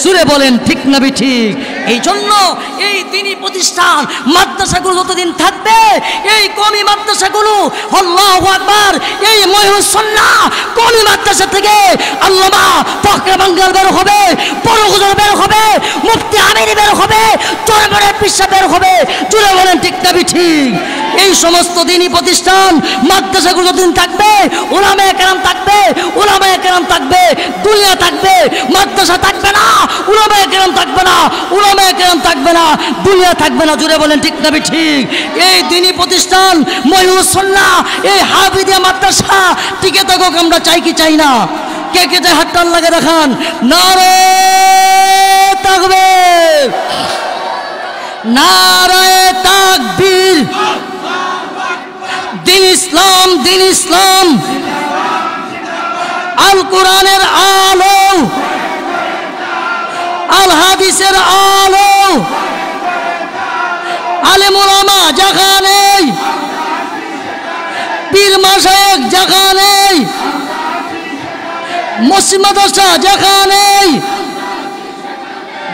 সুরে বলেন ঠিক না ঠিক? এই জন্য এই দ্বীনি প্রতিষ্ঠান মাদ্রাসাগুলো যতদিন থাকবে এই কওমি মাদ্রাসাগুলো আল্লাহু আকবার এই মহিউস সুন্নাহ কওমি মাদ্রাসা থেকে আল্লামা ফখরে বাঙ্গাল বের হবে, বড় হুজুর বের হবে, মুফতি আমিনী বের হবে, চরমরে পিসা বের হবে। জুড়ে বলেন ঠিক না ঠিক? এই সমস্ত দ্বীনি প্রতিষ্ঠান মাদ্রাসাগুলো যতদিন থাকবে উলামায়ে কেরাম থাকবে, উলামায়ে কেরাম থাকবে, দুনিয়া থাকবে, মাদ্রাসা থাকবে না, উলামায়ে কেরাম থাকবে না, উলামায়ে কেরাম থাকবে না, দুনিয়া থাকবে না। জুড়ে বলেন ঠিক না ঠিক? এই দ্বীনি প্রতিষ্ঠান মহিউস সুন্নাহ এই হাফিজিয়া মাদ্রাসা টিকে থাকুক আমরা চাই কি চাই না? কে কে চাই হাতটা লাগে দেখান। নারে তাকবীর, নারে তাকবীর। দিন ইসলাম, দিন ইসলাম, আল কোরআনের আলো, আল হাদিসের আলো, আলেম ওলামা যেখানে, পীর মাশায়েখ যেখানে, মসজিদ মাদ্রাসা যেখানে,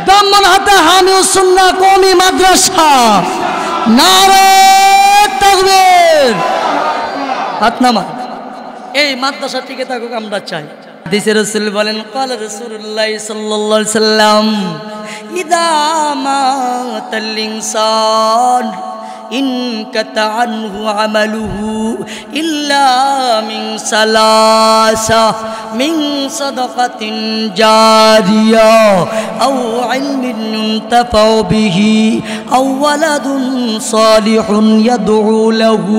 ব্রাহ্মণঘাটা হামিউস সুন্নাহ কওমি মাদ্রাসা। নারে তাকবীর। হাত নামা। এই মাদ্রাসা টিকে থাকুক আমরা চাই। হাদিসে রাসূল বলেন ক্বালা রাসূলুল্লাহ সাল্লাল্লাহু আলাইহি সাল্লাম ইদা মাতাল ইনসান ইনকাতা আনহু আমালুহু ইল্লা মিন সালাসা মিন সাদাকাতিন জারিয়া আও ইলমিন ইউনতাফাউ বিহি আও ওয়ালাদুন সালিহুন ইয়াদউ লাহু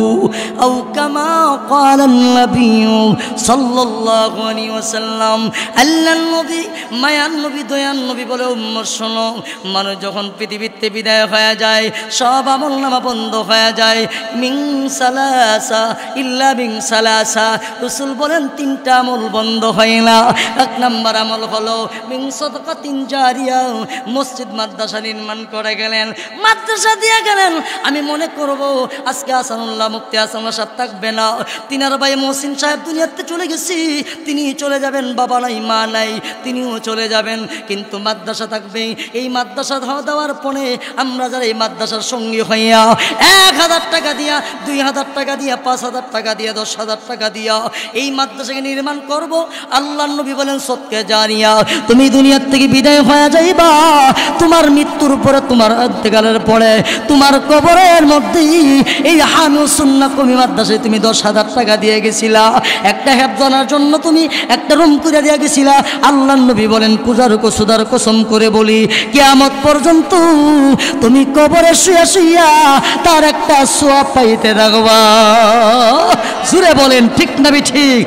আও কামা ক্বালা আন-নাবিয়্যু সাল্লাল্লাহু আলাইহি ওয়াসাল্লাম। আল্লাহর নবী মায়ার নবী দয়ার নবী বলে উম্মত শোনো, মানুষ যখন পৃথিবীতে বিদায় হয়ে যায় সব আমলনামা বন্ধ হয়ে যায়। মিন সালাসা ইল্লা মিন সালাসা। রাসূল বলেন 3টা আমল বন্ধ হয় না। 1 নম্বর আমল হলো মিন সাদাকাতিন জারিয়া, মসজিদ মাদ্রাসা নির্মাণ করে গেলেন, মাদ্রাসা দিয়ে গেলেন। আমি মনে করব আজকে আসানুল্লাহ মুফতি আসানুল্লাহ সাহেব থাকবে না, তিনার ভাই মহসিন সাহেব দুনিয়াতে চলে গেছি, তিনি চলে যাবেন, বাবা নাই মা নাই, তিনিও চলে যাবেন, কিন্তু মাদ্রাসা থাকবে। এই মাদ্রাসা দেওয়ার পরে আমরা যারা এই মাদ্রাসার সঙ্গী হইয়া 1000 টাকা দিয়া, 2000 টাকা দিয়া, 5000 টাকা দিয়া, 10,000 টাকা দিয়া এই মাদ্রাসাকে নির্মাণ করব। আল্লাহর নবী বলেন সদকা জারিয়া। তুমি দুনিয়ার থেকে বিদায় হয়ে যাইবা, তোমার মৃত্যুর পরে, তোমার অন্তকালের পরে তোমার কবরের মধ্যে এই হামিউস সুন্নাহ কওমি মাদ্রাসায় তুমি 10,000 টাকা দিয়ে গেছিলা, একটা হেফজানার জন্য তুমি একটা রুম করে দিয়ে গেছিলা। আল্লাহর নবী বলেন কুজার কসুদার কসম করে বলি কিয়ামত পর্যন্ত তুমি কবরে শুয়া শুয়া তার একটা সওয়াব পাইতে থাকবা। জুড়ে বলেন ঠিক না ঠিক?